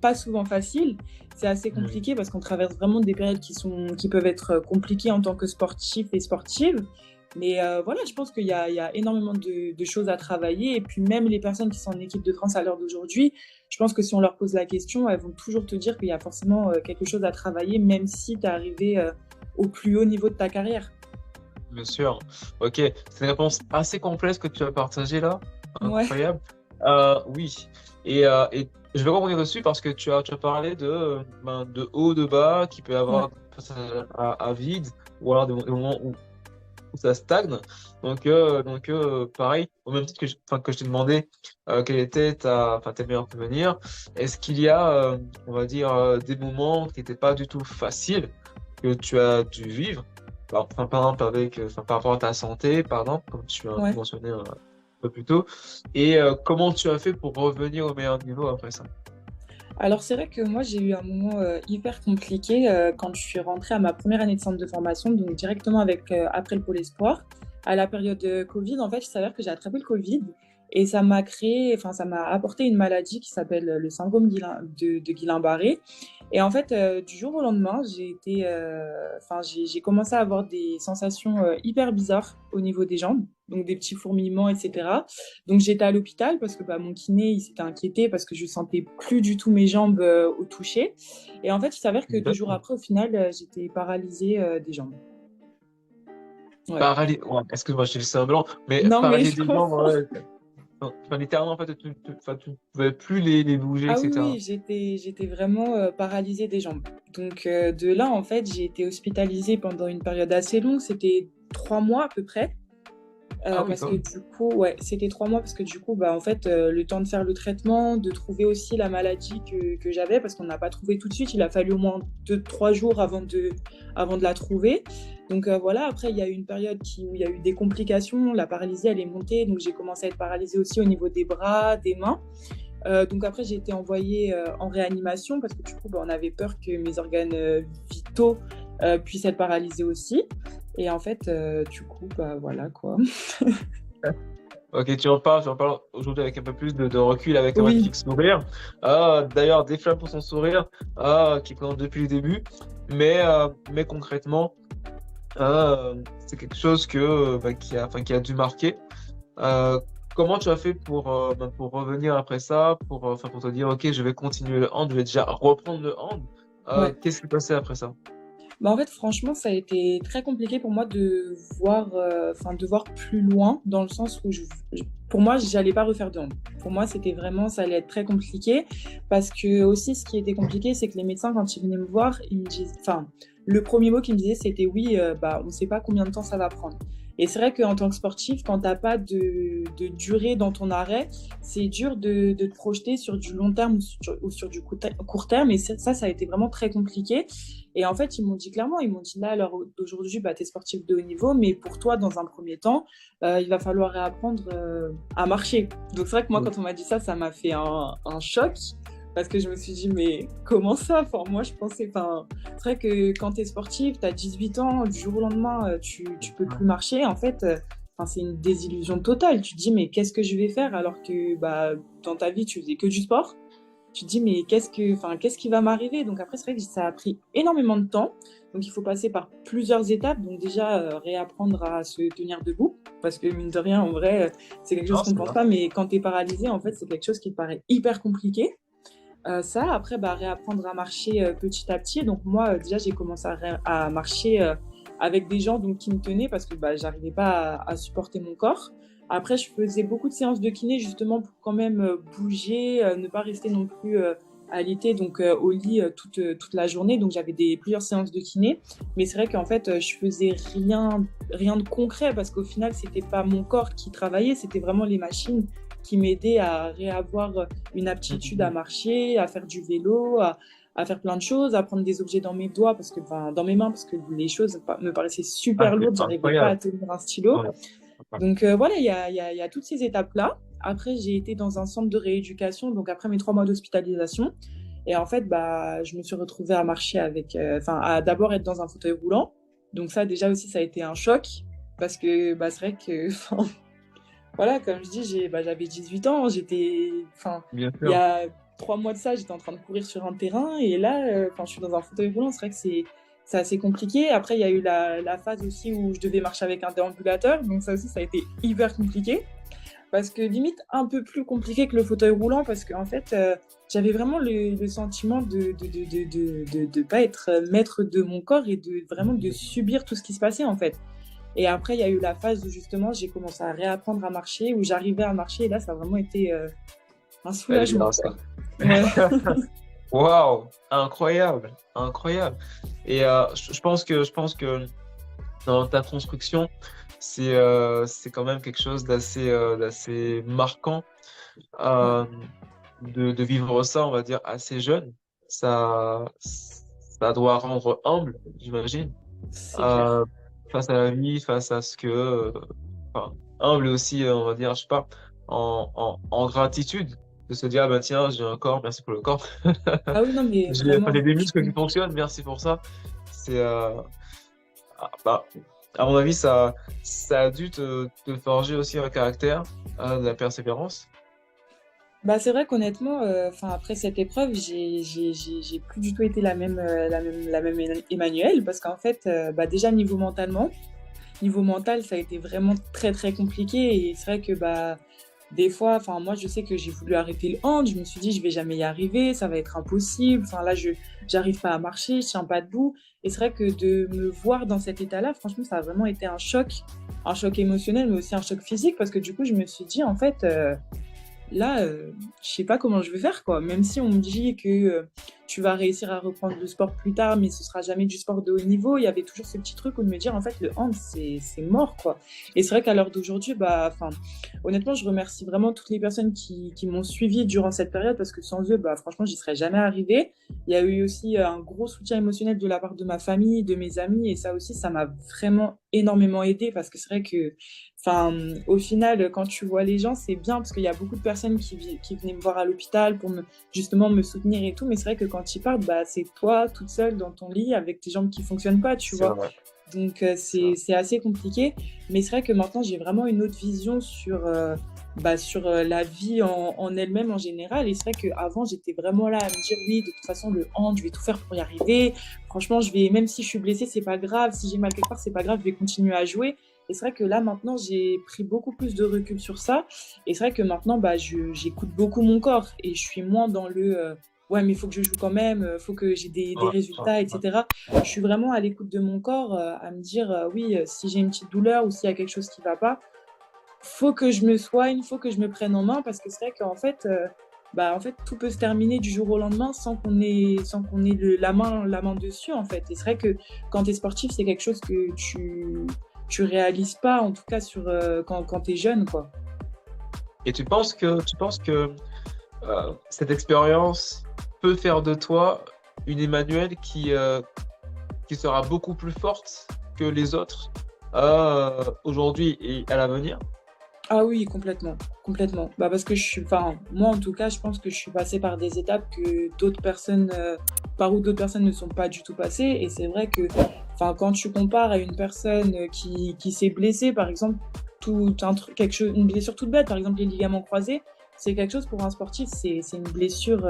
pas souvent facile. C'est assez Mm. compliqué parce qu'on traverse vraiment des périodes qui peuvent être compliquées en tant que sportif et sportive. Mais voilà, je pense qu'il y a énormément de choses à travailler. Et puis même les personnes qui sont en équipe de France à l'heure d'aujourd'hui, je pense que si on leur pose la question, elles vont toujours te dire qu'il y a forcément quelque chose à travailler, même si tu es arrivé au plus haut niveau de ta carrière. Bien sûr. Ok, c'est une réponse assez complexe que tu as partagée là. Ouais, Incroyable. Oui. Et je vais rebondir dessus parce que tu as parlé de haut, de bas, qui peut y ouais, avoir des passages à vide, ou alors des moments où ça stagne. Donc, pareil, au même titre que je t'ai demandé quel était tes meilleurs souvenirs, est-ce qu'il y a, on va dire, des moments qui n'étaient pas du tout faciles que tu as dû vivre, par exemple, par rapport à ta santé, par exemple, comme tu as un peu ouais. mentionné un peu plus tôt, et comment tu as fait pour revenir au meilleur niveau après ça? Alors c'est vrai que moi j'ai eu un moment hyper compliqué quand je suis rentrée à ma première année de centre de formation, donc directement après le pôle espoir. À la période de Covid, en fait, il s'avère que j'ai attrapé le Covid et ça m'a apporté une maladie qui s'appelle le syndrome de Guillain-Barré. Et en fait, du jour au lendemain, j'ai commencé à avoir des sensations hyper bizarres au niveau des jambes, donc des petits fourmillements, etc. Donc j'étais à l'hôpital parce que bah, mon kiné il s'était inquiété parce que je sentais plus du tout mes jambes au toucher. Et en fait, il s'avère que 2 jours D'accord. après, au final, j'étais paralysée des jambes. Ouais. Ouais, excuse-moi, je te laisse un blanc, mais Non, mais paralysé je des jambes, comprends. ouais. Non, enfin, littéralement, en fait, tu ne pouvais plus les bouger, Ah oui, etc. oui, j'étais vraiment paralysée des jambes. Donc de là, en fait, j'ai été hospitalisée pendant une période assez longue. C'était 3 mois à peu près. Ah oui, Parce quand que même. du coup, ouais, c'était 3 mois parce que du coup, bah, en fait, le temps de faire le traitement, de trouver aussi la maladie que j'avais, parce qu'on n'a pas trouvé tout de suite. Il a fallu au moins 2, 3 jours avant de la trouver. Donc voilà, après, il y a eu une période où il y a eu des complications. La paralysie, elle est montée. Donc j'ai commencé à être paralysée aussi au niveau des bras, des mains. Donc après, j'ai été envoyée en réanimation parce que du coup, bah, on avait peur que mes organes vitaux puissent être paralysés aussi. Et en fait, du coup, bah voilà quoi. Ok, tu en parles aujourd'hui avec un peu plus de recul, avec un Oui, magnifique sourire. Ah, d'ailleurs, des flammes pour son sourire, ah, qui présente depuis le début. Mais concrètement, c'est quelque chose qui a dû marquer. Euh, Comment tu as fait pour revenir après ça, pour te dire, ok, je vais continuer le hand, je vais déjà reprendre le hand. ouais. Qu'est-ce qui s'est passé après ça? Bah, en fait, franchement, ça a été très compliqué pour moi de voir plus loin, dans le sens où pour moi, j'allais pas refaire de hand. Pour moi, c'était vraiment, ça allait être très compliqué, parce que aussi, ce qui était compliqué, c'est que les médecins, quand ils venaient me voir, ils me disaient, enfin, le premier mot qu'ils me disaient, c'était oui, bah, on sait pas combien de temps ça va prendre. Et c'est vrai qu'en tant que sportif, quand t'as pas de durée dans ton arrêt, c'est dur de te projeter sur du long terme ou sur du court terme. Et ça a été vraiment très compliqué. Et en fait, ils m'ont dit clairement, ils m'ont dit là, à l'heure d'aujourd'hui, bah, tu es sportif de haut niveau, mais pour toi, dans un premier temps, il va falloir réapprendre à marcher. Donc c'est vrai que moi, Oui. quand on m'a dit ça, ça m'a fait un choc, parce que je me suis dit, mais comment ça? Enfin, moi, je pensais, enfin, c'est vrai que quand tu es sportif, tu as 18 ans, du jour au lendemain, tu peux plus marcher. En fait, enfin, c'est une désillusion totale. Tu te dis, mais qu'est-ce que je vais faire alors que bah, dans ta vie, tu faisais que du sport? Tu te dis, mais qu'est-ce qui va m'arriver? Donc après, c'est vrai que ça a pris énormément de temps. Donc il faut passer par plusieurs étapes. Donc déjà, réapprendre à se tenir debout. Parce que mine de rien, en vrai, c'est quelque chose Non, qu'on ne c'est pense vrai. pas. Mais quand tu es paralysé, en fait, c'est quelque chose qui te paraît hyper compliqué. Ça, après, bah, réapprendre à marcher petit à petit. Donc moi, déjà, j'ai commencé à marcher avec des gens donc, qui me tenaient parce que bah, j'arrivais pas à supporter mon corps. Après, je faisais beaucoup de séances de kiné justement pour quand même bouger, ne pas rester non plus alité donc au lit toute la journée. Donc j'avais plusieurs séances de kiné. Mais c'est vrai qu'en fait, je faisais rien de concret parce qu'au final, c'était pas mon corps qui travaillait, c'était vraiment les machines qui m'aidaient à réavoir une aptitude à Mhm. marcher, à faire du vélo, à faire plein de choses, à prendre des objets dans mes doigts, enfin, dans mes mains, parce que les choses me paraissaient Ah, super c'est lourdes, j'arrivais pas à incroyable. tenir un stylo. Ouais. Donc voilà, il y a toutes ces étapes-là. Après, j'ai été dans un centre de rééducation, donc après mes 3 mois d'hospitalisation. Et en fait, bah, je me suis retrouvée à marcher enfin, à d'abord être dans un fauteuil roulant. Donc ça, déjà aussi, ça a été un choc, parce que bah, c'est vrai que, enfin, voilà, comme je dis, j'avais 18 ans, enfin, Bien il y sûr. a 3 mois de ça, j'étais en train de courir sur un terrain, et là, quand je suis dans un fauteuil roulant, c'est vrai que c'est assez compliqué. Après, il y a eu la phase aussi où je devais marcher avec un déambulateur, donc ça aussi, ça a été hyper compliqué, parce que limite un peu plus compliqué que le fauteuil roulant, parce qu'en fait, j'avais vraiment le sentiment de pas être maître de mon corps et vraiment de subir tout ce qui se passait, en fait. Et après, il y a eu la phase où justement, j'ai commencé à réapprendre à marcher, où j'arrivais à marcher. Et là, ça a vraiment été un Elle est soulagement, bien, ça. quoi. Ouais, Waouh, incroyable, incroyable. Et je pense que dans ta construction, c'est quand même quelque chose d'assez marquant ouais, euh, de vivre ça, on va dire, assez jeune. Ça doit rendre humble, j'imagine, c'est clair. euh, face à la vie, face à ce enfin, humble aussi, on va dire, je sais pas, en gratitude, de se dire, ah ben tiens, j'ai un corps, merci pour le corps. Ah oui, non, mais J'ai vraiment, des muscles qui fonctionnent, merci pour ça. C'est, bah, à mon avis, ça a dû te forger aussi un caractère, de la persévérance. bah, c'est vrai qu'honnêtement, enfin, après cette épreuve, j'ai plus du tout été la même Emmanuelle, parce qu'en fait, bah, déjà niveau mental, ça a été vraiment très très compliqué. Et c'est vrai que bah, des fois, enfin moi je sais que j'ai voulu arrêter le hand, je me suis dit je vais jamais y arriver, ça va être impossible. Enfin là, je j'arrive pas à marcher, je tiens pas debout. Et c'est vrai que de me voir dans cet état-là, franchement, ça a vraiment été un choc émotionnel, mais aussi un choc physique, parce que du coup, je me suis dit en fait, là, je sais pas comment je vais faire, quoi. Même si on me dit que tu vas réussir à reprendre le sport plus tard, mais ce sera jamais du sport de haut niveau. Il y avait toujours ce petit truc où de me dire, en fait, le hand, c'est mort, quoi. Et c'est vrai qu'à l'heure d'aujourd'hui, bah, enfin, honnêtement, je remercie vraiment toutes les personnes qui m'ont suivi durant cette période parce que sans eux, bah, franchement, j'y serais jamais arrivée. Il y a eu aussi un gros soutien émotionnel de la part de ma famille, de mes amis, et ça aussi, ça m'a vraiment énormément aidé parce que c'est vrai que, enfin, au final, quand tu vois les gens, c'est bien parce qu'il y a beaucoup de personnes qui venaient me voir à l'hôpital pour justement me soutenir et tout, mais c'est vrai que quand ils partent, bah, c'est toi toute seule dans ton lit avec tes jambes qui fonctionnent pas, tu C'est vois. vrai, Donc, c'est vrai. c'est assez compliqué. Mais c'est vrai que maintenant, j'ai vraiment une autre vision sur la vie en elle-même en général. Et c'est vrai qu'avant, j'étais vraiment là à me dire, oui, de toute façon, le hand, je vais tout faire pour y arriver. Franchement, même si je suis blessée, c'est pas grave. Si j'ai mal quelque part, c'est pas grave, je vais continuer à jouer. Et c'est vrai que là, maintenant, j'ai pris beaucoup plus de recul sur ça. Et c'est vrai que maintenant, bah, j'écoute beaucoup mon corps et je suis moins dans ouais, mais il faut que je joue quand même, il faut que j'ai des Ouais, ouais, résultats, ouais. etc. Je suis vraiment à l'écoute de mon corps, à me dire, oui, si j'ai une petite douleur ou s'il y a quelque chose qui va pas, faut que je me soigne, faut que je me prenne en main parce que c'est vrai qu'en fait, bah, en fait, tout peut se terminer du jour au lendemain sans qu'on ait la main dessus, en fait. Et c'est vrai que quand tu es sportif, c'est quelque chose que tu réalises pas, en tout cas quand tu es jeune, quoi. Et tu penses que cette expérience peut faire de toi une Emmanuelle qui sera beaucoup plus forte que les autres aujourd'hui et à l'avenir? Ah oui, complètement, complètement. Bah, parce que enfin, moi en tout cas, je pense que je suis passée par des étapes par où d'autres personnes ne sont pas du tout passées. Et c'est vrai que, enfin, quand tu compares à une personne qui s'est blessée, par exemple, une blessure toute bête, par exemple les ligaments croisés, c'est quelque chose pour un sportif, c'est une blessure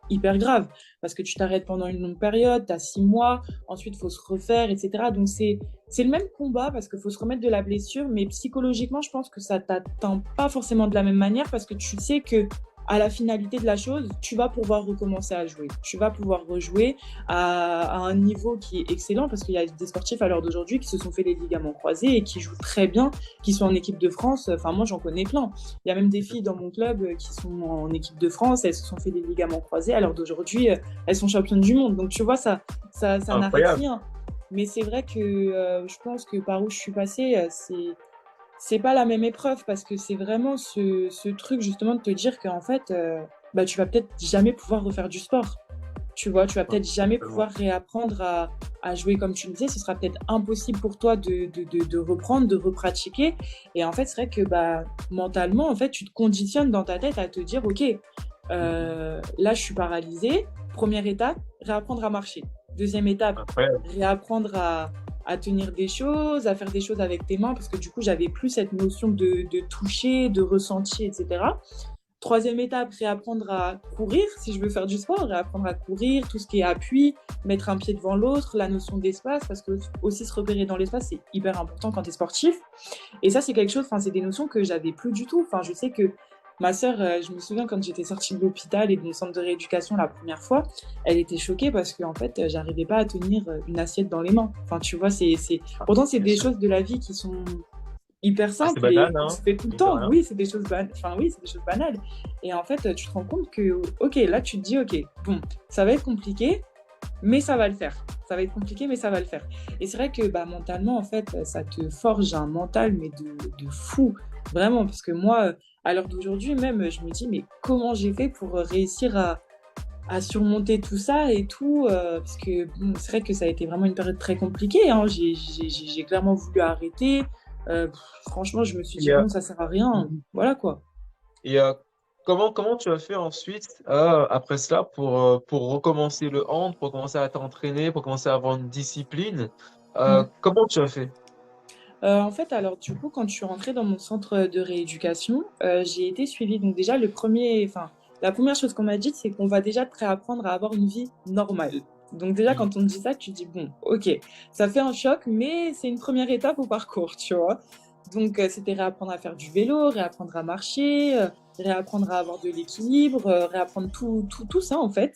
hyper grave. Parce que tu t'arrêtes pendant une longue période, tu as 6 mois, ensuite il faut se refaire, etc. Donc c'est le même combat parce qu'il faut se remettre de la blessure, mais psychologiquement, je pense que ça t'atteint pas forcément de la même manière parce que tu sais que à la finalité de la chose, tu vas pouvoir recommencer à jouer. Tu vas pouvoir rejouer à un niveau qui est excellent parce qu'il y a des sportifs à l'heure d'aujourd'hui qui se sont fait les ligaments croisés et qui jouent très bien, qui sont en équipe de France. Enfin, moi, j'en connais plein. Il y a même des filles dans mon club qui sont en équipe de France, elles se sont fait les ligaments croisés. À l'heure d'aujourd'hui, elles sont championnes du monde. Donc, tu vois, ça n'arrête Incroyable. rien. Mais c'est vrai que je pense que par où je suis passée, c'est pas la même épreuve parce que c'est vraiment ce truc justement de te dire qu'en fait, bah, tu vas peut-être jamais pouvoir refaire du sport. Tu vois, tu vas Ouais, peut-être jamais totalement. pouvoir réapprendre à jouer comme tu le disais. Ce sera peut-être impossible pour toi de reprendre, de repratiquer. Et en fait, c'est vrai que bah, mentalement, en fait, tu te conditionnes dans ta tête à te dire, OK, Mhm. là, je suis paralysée. Première étape, réapprendre à marcher. Deuxième étape, Incroyable. réapprendre à tenir des choses, à faire des choses avec tes mains, parce que du coup, j'avais plus cette notion de toucher, de ressenti, etc. Troisième étape, réapprendre à courir, si je veux faire du sport, réapprendre à courir, tout ce qui est appui, mettre un pied devant l'autre, la notion d'espace, parce que aussi se repérer dans l'espace, c'est hyper important quand tu es sportif. Et ça, c'est quelque chose, enfin, c'est des notions que j'avais plus du tout. Enfin, je sais que ma sœur, je me souviens quand j'étais sortie de l'hôpital et de mon centre de rééducation la première fois, elle était choquée parce qu'en fait, j'arrivais pas à tenir une assiette dans les mains. Enfin, tu vois, Ah, pourtant, c'est bien des sûr. choses de la vie qui sont hyper Ah, c'est simples et banal, qu'on hein, se fait tout le mine de temps. rien. Oui, c'est des choses enfin, oui, c'est des choses banales. Et en fait, tu te rends compte que, ok, là, tu te dis, ok, bon, ça va être compliqué, mais ça va le faire. Ça va être compliqué, mais ça va le faire. Et c'est vrai que bah, mentalement, en fait, ça te forge un mental, mais de fou. Vraiment, parce que moi, à l'heure d'aujourd'hui, même, je me dis, mais comment j'ai fait pour réussir à surmonter tout ça et tout parce que bon, c'est vrai que ça a été vraiment une période très compliquée, hein. J'ai clairement voulu arrêter. Franchement, je me suis dit: Et, «Bon, ça sert à rien», mhm. voilà quoi. Et comment tu as fait ensuite, après cela, pour recommencer le hand, pour commencer à t'entraîner, pour commencer à avoir une discipline? Mmh. Comment tu as fait? En fait, alors du coup, quand je suis rentrée dans mon centre de rééducation, j'ai été suivie. Donc déjà la première chose qu'on m'a dite, c'est qu'on va déjà te réapprendre à avoir une vie normale. Donc déjà, Mhm. quand on te dit ça, tu te dis: «Bon, OK, ça fait un choc, mais c'est une première étape au parcours», tu vois? Donc c'était réapprendre à faire du vélo, réapprendre à marcher, réapprendre à avoir de l'équilibre, réapprendre tout ça, en fait.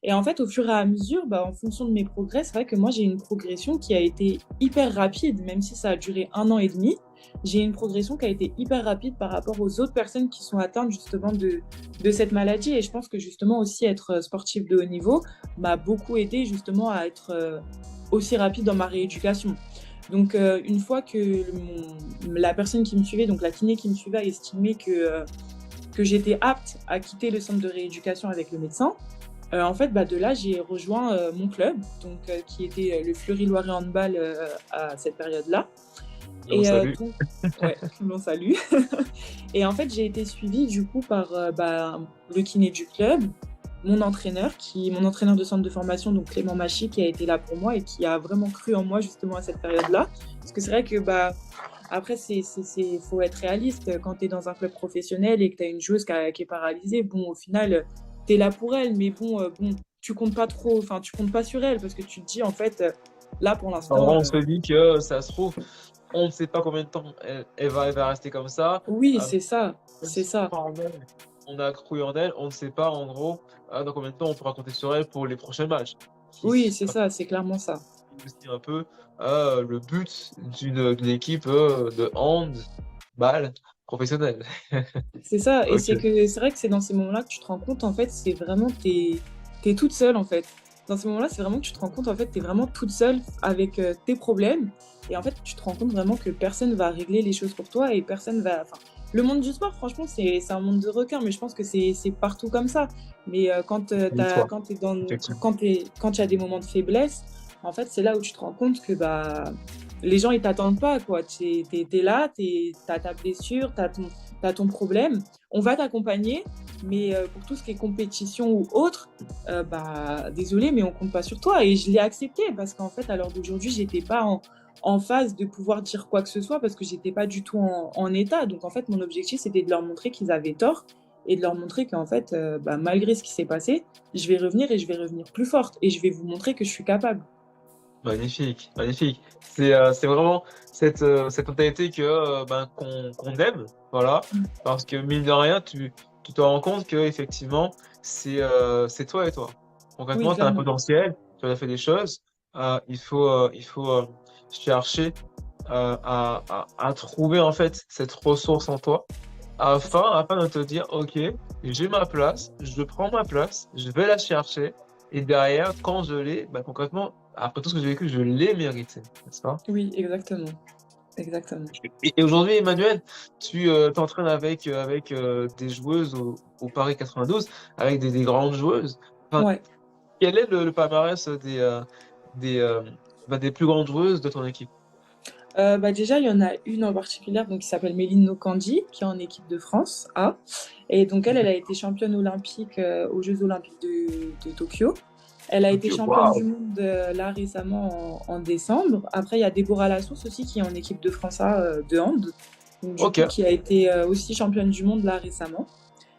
Et en fait, au fur et à mesure, bah, en fonction de mes progrès, c'est vrai que moi, j'ai une progression qui a été hyper rapide, même si ça a duré 1 an et demi. j'ai une progression qui a été hyper rapide par rapport aux autres personnes qui sont atteintes justement de cette maladie. Et je pense que justement aussi être sportive de haut niveau m'a beaucoup aidé justement à être aussi rapide dans ma rééducation. Donc, une fois que la personne qui me suivait, donc la kiné qui me suivait, a estimé que j'étais apte à quitter le centre de rééducation avec le médecin, en fait, de là, j'ai rejoint mon club, donc, qui était le Fleury-Loiret Handball à cette période-là. On Et salue. donc, ouais, on salue. Et en fait, j'ai été suivie du coup par le kiné du club, mon entraîneur de centre de formation, donc Clément Machy, qui a été là pour moi et qui a vraiment cru en moi justement à cette période-là. Parce que c'est vrai que après, faut être réaliste. Quand tu es dans un club professionnel et que tu as une joueuse qui est paralysée, bon, au final, tu es là pour elle, mais bon, tu comptes pas trop, enfin, tu comptes pas sur elle parce que tu te dis, en fait, là, pour En vrai, l'instant, on se dit que ça se trouve, on ne sait pas combien de temps elle va rester comme ça. oui, Euh, c'est ça, Même c'est si on ça. croit en elle, on a cru en elle, on ne sait pas en gros dans combien de temps on pourra compter sur elle pour les prochains matchs. Oui, Qui c'est ça, c'est clairement ça. aussi un peu le but d'une équipe de handball professionnelle. C'est ça, et Ok. c'est vrai que c'est dans ces moments-là que tu te rends compte, en fait, c'est vraiment, t'es toute seule, en fait. Dans ces moments-là, c'est vraiment que tu te rends compte, en fait, t'es vraiment toute seule avec tes problèmes, et en fait, tu te rends compte vraiment que personne va régler les choses pour toi, et personne va... Enfin, le monde du sport, franchement, c'est un monde de requins, mais je pense que c'est partout comme ça. Mais L'histoire, effectivement. quand il y a des moments de faiblesse, en fait, c'est là où tu te rends compte que les gens, ils t'attendent pas, quoi. T'es là, t'as ta blessure, t'as ton problème, on va t'accompagner, mais pour tout ce qui est compétition ou autre, désolé, mais on compte pas sur toi. Et je l'ai accepté parce qu'en fait, à l'heure d'aujourd'hui, j'étais pas en phase de pouvoir dire quoi que ce soit parce que j'étais pas du tout en état. Donc en fait, mon objectif, c'était de leur montrer qu'ils avaient tort et de leur montrer qu'en fait, malgré ce qui s'est passé, je vais revenir et je vais revenir plus forte et je vais vous montrer que je suis capable. Magnifique, magnifique. C'est vraiment cette mentalité qu'on aime, voilà. Parce que mine de rien, tu te rends compte que effectivement, c'est toi et toi. Oui, Concrètement, tu as un clairement. potentiel, tu as fait des choses. Il faut chercher à trouver en fait cette ressource en toi afin de te dire, OK, j'ai ma place, je prends ma place, je vais la chercher. Et derrière, quand je l'ai, concrètement, après tout ce que j'ai vécu, je l'ai mérité, n'est-ce pas? Oui, exactement. Exactement. Et aujourd'hui, Emmanuel, tu t'entraînes avec des joueuses au Paris 92, avec des grandes joueuses. Enfin, Ouais. quel est le palmarès des, euh, des plus grandes joueuses de ton équipe? Déjà, il y en a une en particulier donc, qui s'appelle Méline Nokandi, qui est en équipe de France A. Et donc, elle a été championne olympique aux Jeux olympiques de Tokyo. Elle a été Tokyo, championne du waouh! monde là récemment en décembre. Après, il y a Déborah Lassource aussi qui est en équipe de France A de hand. Donc, du Ok, coup, qui a été aussi championne du monde là récemment.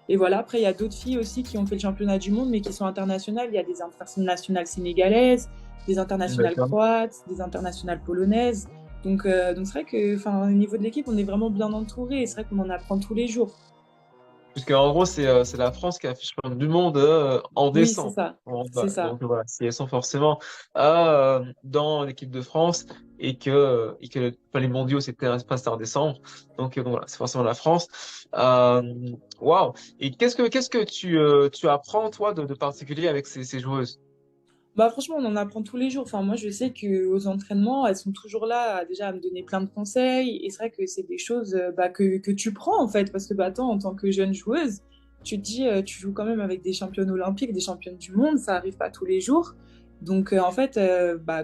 Et voilà, après, il y a d'autres filles aussi qui ont fait le championnat du monde, mais qui sont internationales. Il y a des internationales sénégalaises, des internationales d'accord. croates, des internationales polonaises. Donc c'est vrai que, au niveau de l'équipe, on est vraiment bien entouré. Et c'est vrai qu'on en apprend tous les jours. Puisque en gros, c'est la France qui affiche champion du monde en Oui, c'est décembre. ça. En C'est handball. ça. Donc voilà, si elles sont forcément dans l'équipe de France enfin, les mondiaux, c'est en décembre. Donc voilà, c'est forcément la France. Euh, Waouh! Et qu'est-ce que tu apprends, toi, de particulier avec ces joueuses? Franchement, on en apprend tous les jours. Enfin, moi, je sais qu'aux entraînements, elles sont toujours là déjà à me donner plein de conseils. Et c'est vrai que c'est des choses que tu prends, en fait. Parce que, attends, en tant que jeune joueuse, tu te dis, tu joues quand même avec des championnes olympiques, des championnes du monde. Ça arrive pas tous les jours. Donc, en fait,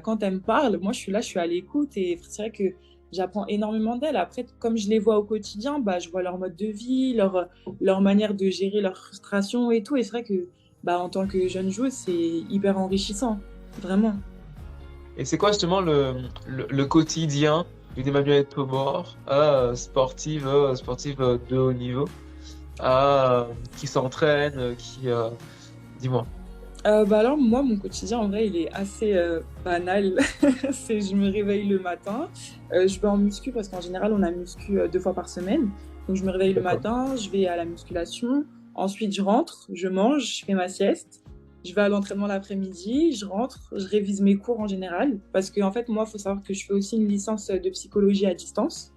quand elles me parlent, moi, je suis là, je suis à l'écoute. Et c'est vrai que j'apprends énormément d'elles. Après, comme je les vois au quotidien, je vois leur mode de vie, leur manière de gérer leur frustration et tout. Et c'est vrai que en tant que jeune joueuse, c'est hyper enrichissant, vraiment. Et c'est quoi justement le quotidien d'une Emmanuelle Tobor, sportive de haut niveau, qui s'entraîne, dis-moi. Alors, moi, mon quotidien, en vrai, il est assez banal. Je me réveille le matin, je vais en muscu parce qu'en général, on a muscu 2 fois par semaine. Donc, je me réveille le D'accord. matin, je vais à la musculation. Ensuite, je rentre, je mange, je fais ma sieste. Je vais à l'entraînement l'après-midi, je rentre, je révise mes cours en général. Parce qu'en fait, moi, il faut savoir que je fais aussi une licence de psychologie à distance.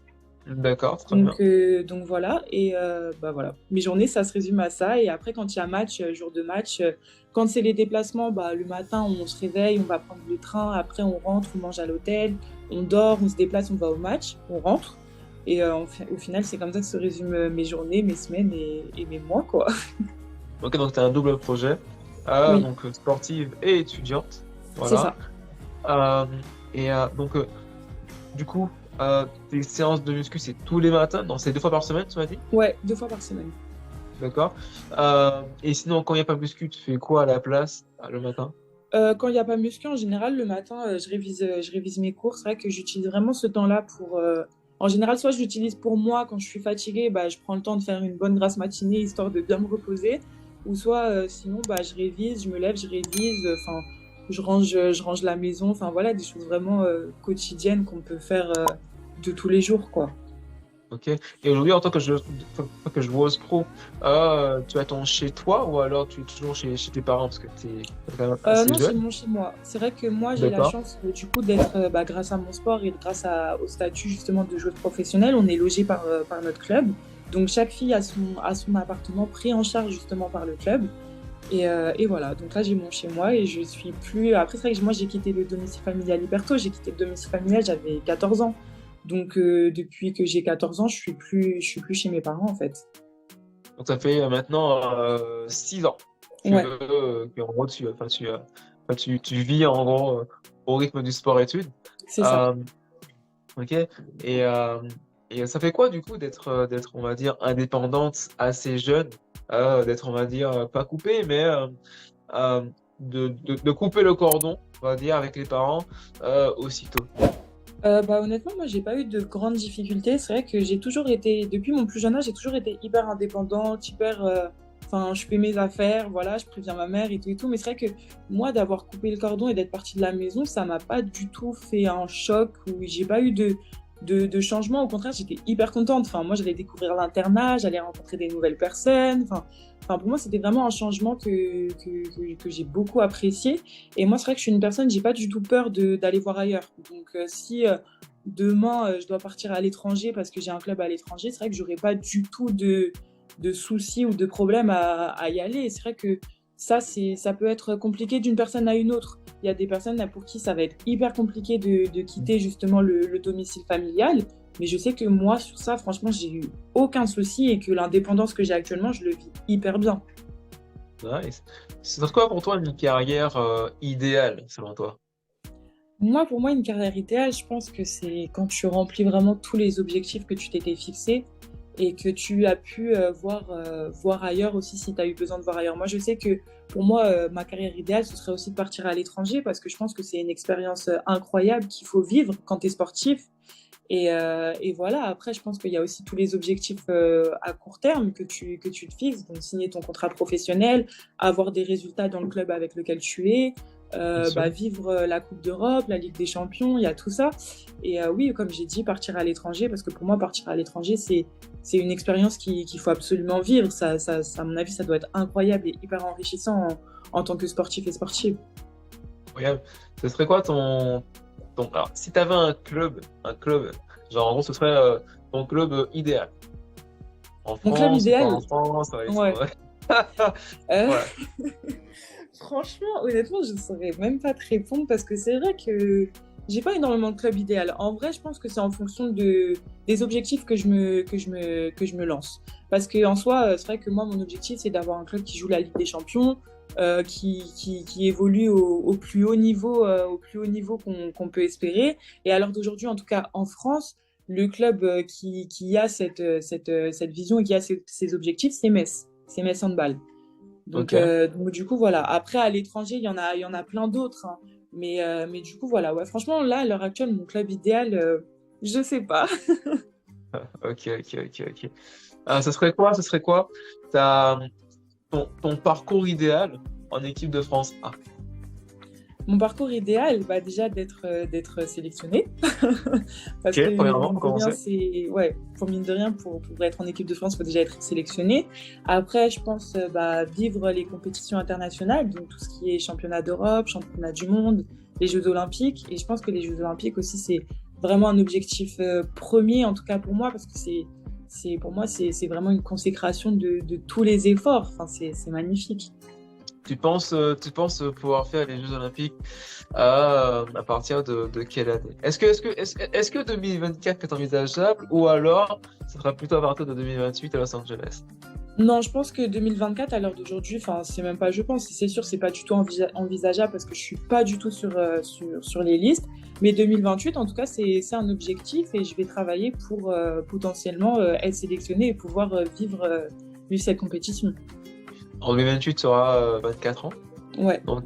D'accord, très bien. Donc voilà, et bah voilà. Mes journées, ça se résume à ça. Et après, quand il y a match, jour de match, quand c'est les déplacements, bah, le matin, on se réveille, on va prendre le train, après on rentre, on mange à l'hôtel, on dort, on se déplace, on va au match, on rentre. Et au final, c'est comme ça que se résument mes journées, mes semaines et mes mois, quoi. Ok, donc tu as un double projet, Oui, donc sportive et étudiante. c'est Voilà. ça. Euh, donc, du coup, tes séances de muscu, c'est tous les matins? Non, c'est 2 fois par semaine, tu m'as dit? Ouais, 2 fois par semaine. D'accord. Et sinon, quand il n'y a pas muscu, tu fais quoi à la place le matin? Quand il n'y a pas muscu, en général, le matin, je révise mes cours. C'est vrai que j'utilise vraiment ce temps-là pour. En général, soit je l'utilise pour moi quand je suis fatiguée, bah, je prends le temps de faire une bonne grasse matinée histoire de bien me reposer. Ou soit sinon, bah, je révise, je me lève, je révise. Enfin, je range la maison. Enfin, voilà, des choses vraiment quotidiennes qu'on peut faire de tous les jours, quoi. Ok. Et aujourd'hui, en tant que joueuse pro, tu as ton chez toi ou alors tu es toujours chez tes parents parce que tu es quand même assez Non, c'est jeune? mon chez moi. C'est vrai que moi, j'ai la D'accord. chance du coup d'être, bah, grâce à mon sport et grâce au statut justement de joueuse professionnelle, on est logé par notre club. Donc chaque fille a son appartement pris en charge justement par le club. Et voilà, donc là j'ai mon chez moi et je suis plus. Après, c'est vrai que moi j'ai quitté le domicile familial hyper tôt. J'ai quitté le domicile familial, j'avais 14 ans. Donc depuis que j'ai 14 ans, je suis plus chez mes parents en fait. Donc ça fait maintenant 6 ans Ouais, que en gros tu vis en gros au rythme du sport-études. c'est ça. Euh, ok. Et, euh, et ça fait quoi du coup d'être on va dire indépendante assez jeune, d'être on va dire pas coupée mais euh, de couper le cordon on va dire avec les parents aussitôt. Bah, honnêtement, moi, j'ai pas eu de grandes difficultés. C'est vrai que j'ai toujours été, depuis mon plus jeune âge, j'ai toujours été hyper indépendante, hyper. Enfin, je fais mes affaires, voilà, je préviens ma mère et tout et tout. Mais c'est vrai que moi, d'avoir coupé le cordon et d'être partie de la maison, ça m'a pas du tout fait un choc ou j'ai pas eu de changement. Au contraire, j'étais hyper contente. Enfin, moi, j'allais découvrir l'internat, j'allais rencontrer des nouvelles personnes. Enfin, pour moi, c'était vraiment un changement que j'ai beaucoup apprécié. Et moi, c'est vrai que je suis une personne, j'ai pas du tout peur d'aller voir ailleurs. Donc, si demain je dois partir à l'étranger parce que j'ai un club à l'étranger, c'est vrai que j'aurais pas du tout de soucis ou de problèmes à y aller. Et c'est vrai que ça peut être compliqué d'une personne à une autre. Il y a des personnes là, pour qui ça va être hyper compliqué de quitter justement le domicile familial. Mais je sais que moi, sur ça, franchement, j'ai eu aucun souci et que l'indépendance que j'ai actuellement, je le vis hyper bien. Nice. C'est quoi pour toi une carrière idéale selon toi? Moi, pour moi, une carrière idéale, je pense que c'est quand tu remplis vraiment tous les objectifs que tu t'étais fixés et que tu as pu voir ailleurs aussi si tu as eu besoin de voir ailleurs. Moi, je sais que pour moi, ma carrière idéale, ce serait aussi de partir à l'étranger parce que je pense que c'est une expérience incroyable qu'il faut vivre quand tu es sportif. Et voilà, après, je pense qu'il y a aussi tous les objectifs à court terme que tu te fixes, donc signer ton contrat professionnel, avoir des résultats dans le club avec lequel tu es, Bien sûr. bah, vivre la Coupe d'Europe, la Ligue des Champions, il y a tout ça. Et oui, comme j'ai dit, partir à l'étranger, parce que pour moi, partir à l'étranger, c'est une expérience qu'il faut absolument vivre. À mon avis, ça doit être incroyable et hyper enrichissant en tant que sportif et sportive. Incroyable. Ce serait quoi alors, si tu avais un club, genre en gros, ce serait ton club idéal. En Mon club France ou pas idéal, en France, ouais, ouais. ouais. Euh, Ouais, Franchement, honnêtement, je ne saurais même pas te répondre parce que c'est vrai que j'ai pas énormément de club idéal. En vrai, je pense que c'est en fonction des objectifs que je me lance. Parce qu'en soi, c'est vrai que moi, mon objectif, c'est d'avoir un club qui joue la Ligue des Champions, qui évolue au plus haut niveau qu'on peut espérer. Et à l'heure d'aujourd'hui, en tout cas en France, le club qui a cette vision et qui a ces objectifs, c'est Metz. C'est Metz Handball. ok. Donc, du coup, voilà. Après, à l'étranger, il y en a plein d'autres, hein. Mais du coup, voilà. Ouais, franchement, là, à l'heure actuelle, mon club idéal, je sais pas. Ok, ok, ok, ok. Ce serait quoi? Ce serait quoi ta, ton parcours idéal en équipe de France A? Mon parcours idéal, bah, déjà d'être sélectionné. Parce que Ok, premièrement, mine pour de rien, commencer. c'est. Ouais, pour mine de rien, pour être en équipe de France, il faut déjà être sélectionné. Après, je pense bah, vivre les compétitions internationales, donc tout ce qui est championnat d'Europe, championnat du monde, les Jeux Olympiques. Et je pense que les Jeux Olympiques aussi, c'est vraiment un objectif premier, en tout cas pour moi, parce que pour moi, c'est vraiment une consécration de tous les efforts. Enfin, c'est magnifique. Tu penses pouvoir faire les Jeux Olympiques à partir de quelle année? Est-ce que 2024 est envisageable ou alors ce sera plutôt à partir de 2028 à Los Angeles? Non, je pense que 2024, à l'heure d'aujourd'hui, enfin, c'est même pas, je pense, c'est sûr, c'est pas du tout envisageable parce que je suis pas du tout sur les listes. Mais 2028, en tout cas, c'est un objectif et je vais travailler pour potentiellement être sélectionnée et pouvoir vivre cette compétition. En 2028, tu auras 24 ans. Ouais, Donc,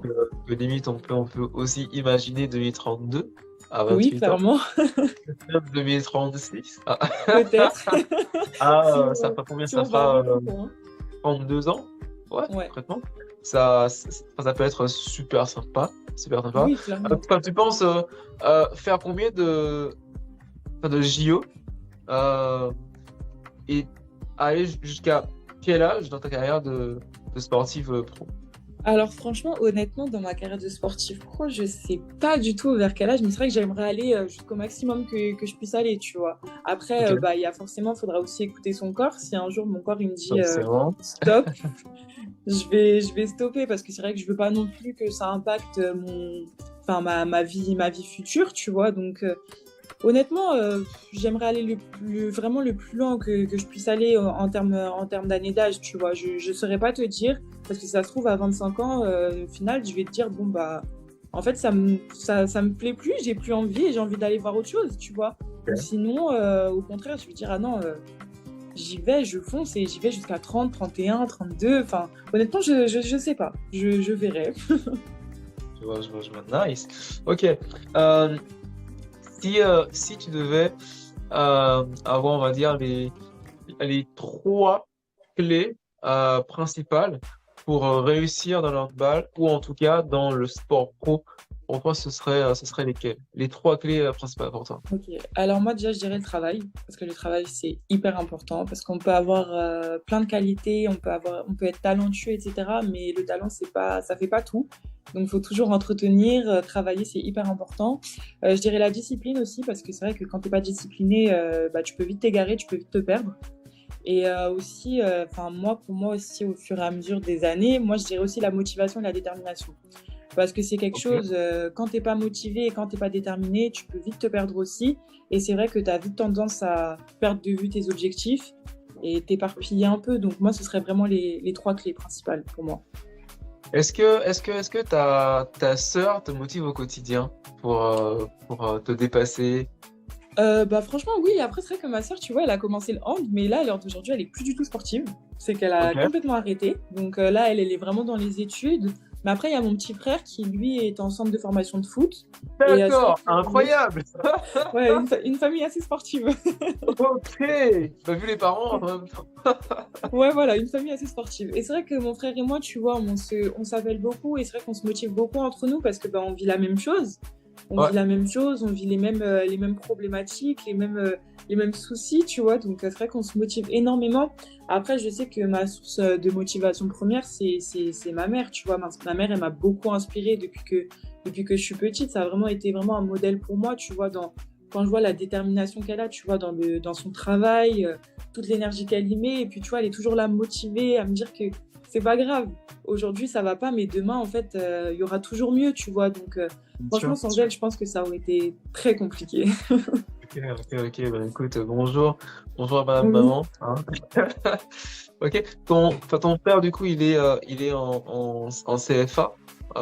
limite, on peut aussi imaginer 2032 à oui, 28 ans, clairement, même 2036. Ah, peut-être, ça fera combien? si Ça on va fera beaucoup, hein. 32 ans? Ouais, Ouais, concrètement. Ça peut être super sympa. Super sympa. oui, clairement. Enfin, tu penses faire combien de JO euh, et aller jusqu'à quel âge dans ta carrière de sportive pro? Alors franchement, honnêtement, dans ma carrière de sportif pro, je sais pas du tout vers quel âge, mais c'est vrai que j'aimerais aller jusqu'au maximum que je puisse aller, tu vois. Après, Ok, bah, il y a forcément, faudra aussi écouter son corps. Si un jour mon corps il me dit forcément. stop, je vais stopper parce que c'est vrai que je veux pas non plus que ça impacte enfin ma vie future, tu vois. Donc honnêtement, j'aimerais aller vraiment le plus loin que je puisse aller en termes d'années d'âge, tu vois. Je saurais pas te dire, parce que si ça se trouve, à 25 ans, au final, je vais te dire, bon, bah, en fait, ça me plaît plus, j'ai plus envie et j'ai envie d'aller voir autre chose, tu vois. Ou Ok. sinon, au contraire, je vais dire, ah non, j'y vais, je fonce et j'y vais jusqu'à 30, 31, 32. Enfin, honnêtement, je sais pas. Je verrai. Je vois. Nice. Ok. Euh, si tu devais avoir, on va dire, les trois clés principales pour réussir dans le handball ou en tout cas dans le sport pro, pour toi, ce serait lesquelles? Les trois clés principales pour toi. Ok, alors moi déjà je dirais le travail, parce que le travail c'est hyper important, parce qu'on peut avoir plein de qualités, on peut être talentueux, etc. Mais le talent ça fait pas tout, donc il faut toujours entretenir, travailler c'est hyper important. Je dirais la discipline aussi, parce que c'est vrai que quand t'es pas discipliné, bah, tu peux vite t'égarer, tu peux vite te perdre. Et aussi, enfin moi pour moi aussi au fur et à mesure des années, moi je dirais aussi la motivation et la détermination. Parce que c'est quelque Ok. chose, quand t'es pas motivé et quand t'es pas déterminé, tu peux vite te perdre aussi. Et c'est vrai que tu as vite tendance à perdre de vue tes objectifs et t'éparpiller un peu. Donc moi, ce serait vraiment les trois clés principales pour moi. Est-ce que ta sœur te motive au quotidien pour te dépasser? Bah franchement, oui. Après, c'est vrai que ma sœur, tu vois, elle a commencé le hand, mais là, à l'heure d'aujourd'hui, elle est plus du tout sportive. C'est qu'elle a Ok. complètement arrêté. Donc là, elle est vraiment dans les études. Mais après, il y a mon petit frère qui, lui, est en centre de formation de foot. Et c'est vrai D'accord, que incroyable. ouais, une famille assez sportive. Ok. T'as vu les parents en même temps. Ouais, voilà, une famille assez sportive. Et c'est vrai que mon frère et moi, tu vois, on s'appelle beaucoup et c'est vrai qu'on se motive beaucoup entre nous parce que on vit la même chose. On vit Ouais, la même chose, on vit les mêmes problématiques, les mêmes soucis, tu vois. Donc c'est vrai qu'on se motive énormément. Après, je sais que ma source de motivation première, c'est ma mère, tu vois. Ma mère, elle m'a beaucoup inspirée depuis que je suis petite. Ça a vraiment été vraiment un modèle pour moi, tu vois, quand je vois la détermination qu'elle a, tu vois, dans son travail, toute l'énergie qu'elle y met. Et puis, tu vois, elle est toujours là motivée à me dire que c'est pas grave. Aujourd'hui, ça va pas, mais demain, en fait, il y aura toujours mieux, tu vois. Donc, bien franchement, sûr. sans elle, je pense que ça aurait été très compliqué. Ok. Bah, écoute, bonjour à madame Oui, maman, hein. Ok. Ton frère, du coup, il est en CFA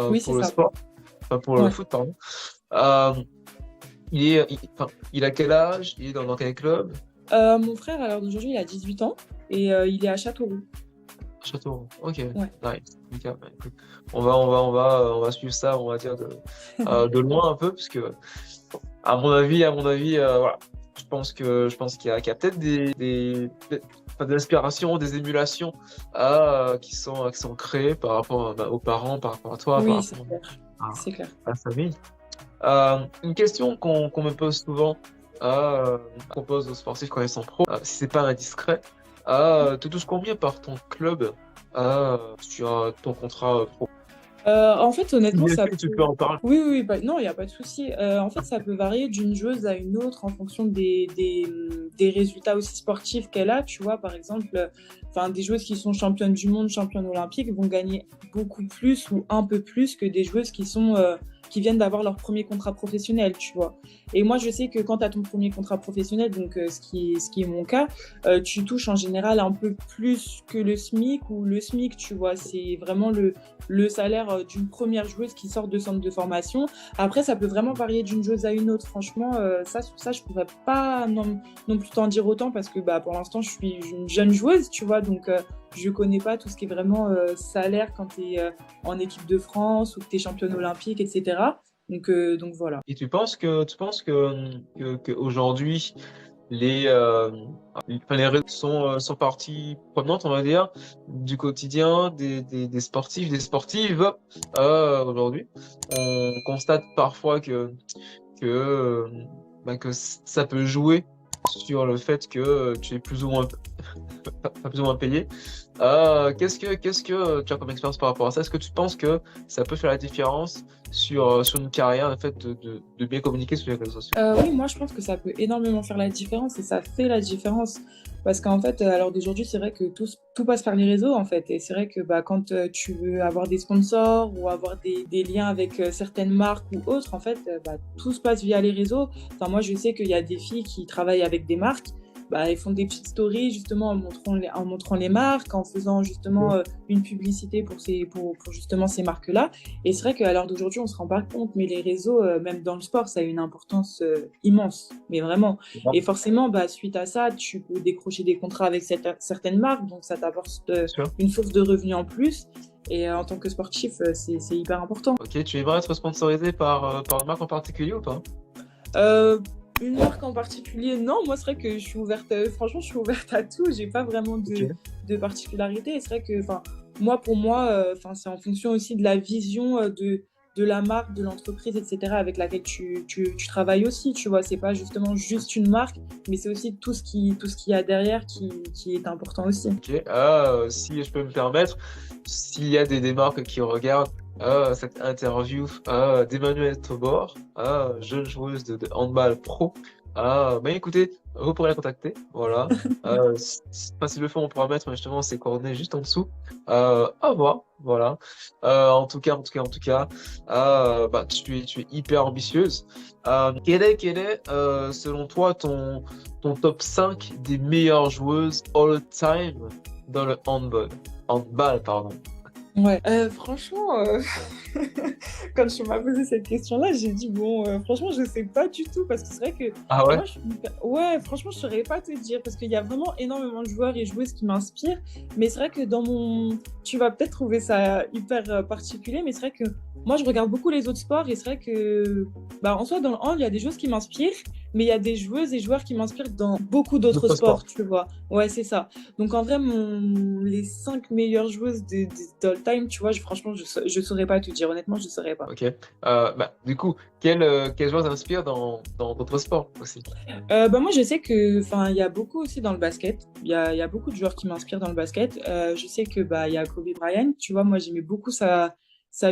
oui, c'est pour le ça. sport, enfin pour le Ouais. foot, pardon. Euh, enfin, il a quel âge? Il est dans quel club? Mon frère, alors d'aujourd'hui, il a 18 ans et il est à Châteauroux. Châteauroux. Ok, Ouais. nice. Nickel. Bah, écoute, on va suivre ça, on va dire de loin un peu, parce que à mon avis, voilà. Je pense qu'il y a peut-être enfin, des inspirations, des émulations qui sont créées par rapport aux parents, par rapport à toi, par Oui, c'est rapport clair. à, C'est clair. à sa famille. Une question qu'on me pose souvent, qu'on pose aux sportifs quand ils sont pro, si c'est pas indiscret, tu touches combien par ton club sur ton contrat pro? En fait, Si honnêtement, bien ça sûr, tu peut. peux en parler. Oui, oui, oui, non, il n'y a pas de souci. En fait, ça peut varier d'une joueuse à une autre en fonction des résultats aussi sportifs qu'elle a. Tu vois, par exemple, enfin, des joueuses qui sont championnes du monde, championnes olympiques vont gagner beaucoup plus ou un peu plus que des joueuses qui viennent d'avoir leur premier contrat professionnel, tu vois. Et moi, je sais que quand tu as ton premier contrat professionnel, donc ce qui est mon cas, tu touches en général un peu plus que le SMIC ou le SMIC, tu vois. C'est vraiment le salaire d'une première joueuse qui sort de centre de formation. Après, ça peut vraiment varier d'une joueuse à une autre. Franchement, ça, je pourrais pas non plus t'en dire autant parce que bah, pour l'instant, je suis une jeune joueuse, tu vois, donc je connais pas tout ce qui est vraiment salaire quand tu es en équipe de France ou que tu es championne olympique, etc. Donc voilà. Et tu penses que aujourd'hui, les, euh, les réseaux sont partie prenante, on va dire, du quotidien des sportifs, des sportives aujourd'hui. On constate parfois que ça peut jouer sur le fait que tu es plus ou moins payé. Qu'est-ce que tu as comme expérience par rapport à ça? Est-ce que tu penses que ça peut faire la différence sur une carrière, le fait de bien communiquer sur les réseaux sociaux? Oui, moi je pense que ça peut énormément faire la différence et ça fait la différence. Parce qu'en fait, à l'heure d'aujourd'hui, c'est vrai que tout passe par les réseaux en fait. Et c'est vrai que bah, quand tu veux avoir des sponsors ou avoir des liens avec certaines marques ou autres, en fait, bah, tout se passe via les réseaux. Enfin, moi, je sais qu'il y a des filles qui travaillent avec des marques. Bah, ils font des petites stories justement en montrant les marques, en faisant justement une publicité pour justement ces marques-là. Et c'est vrai qu'à l'heure d'aujourd'hui, on ne se rend pas compte, mais les réseaux, même dans le sport, ça a une importance immense, mais vraiment. Et forcément, bah, suite à ça, tu peux décrocher des contrats avec certaines marques, donc ça t'apporte Bien sûr. une source de revenus en plus. Et en tant que sportif, c'est hyper important. Ok, tu aimerais être sponsorisé par une marque en particulier ou pas? Euh, une marque en particulier, non, moi c'est vrai que je suis ouverte, franchement, je suis ouverte à tout, j'ai pas vraiment de, Ok. de particularité. Et c'est vrai que, enfin, moi, pour moi, c'est en fonction aussi de la vision de la marque, de l'entreprise, etc., avec laquelle tu travailles aussi, tu vois. C'est pas justement juste une marque, mais c'est aussi tout ce qu'il y a derrière qui est important aussi. Ok. Si je peux me permettre, s'il y a des marques qui regardent cette interview d'Emmanuel Tobor, jeune joueuse de handball pro, bah écoutez, vous pourrez la contacter. Voilà. Enfin, s'il le faut, on pourra mettre justement ses coordonnées juste en dessous. À voir. Voilà. En tout cas, bah, tu es hyper ambitieuse. Quel est, selon toi, ton top 5 des meilleures joueuses all time dans le handball? Handball, pardon. Ouais. Franchement, quand tu m'as posé cette question-là, j'ai dit, bon, franchement, je sais pas du tout, parce que c'est vrai que Ah ouais? moi, ouais, franchement, je saurais pas te dire, parce qu'il y a vraiment énormément de joueurs et joueuses qui m'inspirent, mais c'est vrai que tu vas peut-être trouver ça hyper particulier, mais c'est vrai que moi, je regarde beaucoup les autres sports, et c'est vrai que, bah, en soi, dans le hand, il y a des choses qui m'inspirent, mais il y a des joueuses et joueurs qui m'inspirent dans beaucoup d'autres D'autres sports, sports. tu vois. Ouais, c'est ça. Donc en vrai, les 5 meilleures joueuses d'all time, tu vois, franchement, je saurais pas te dire. Honnêtement, je saurais pas. Ok. Bah, du coup, quel joueur t'inspire dans d'autres sports aussi? Bah moi, je sais que, enfin, il y a beaucoup aussi dans le basket. Il y a beaucoup de joueurs qui m'inspirent dans le basket. Je sais que bah il y a Kobe Bryant. Tu vois, moi, j'aimais beaucoup sa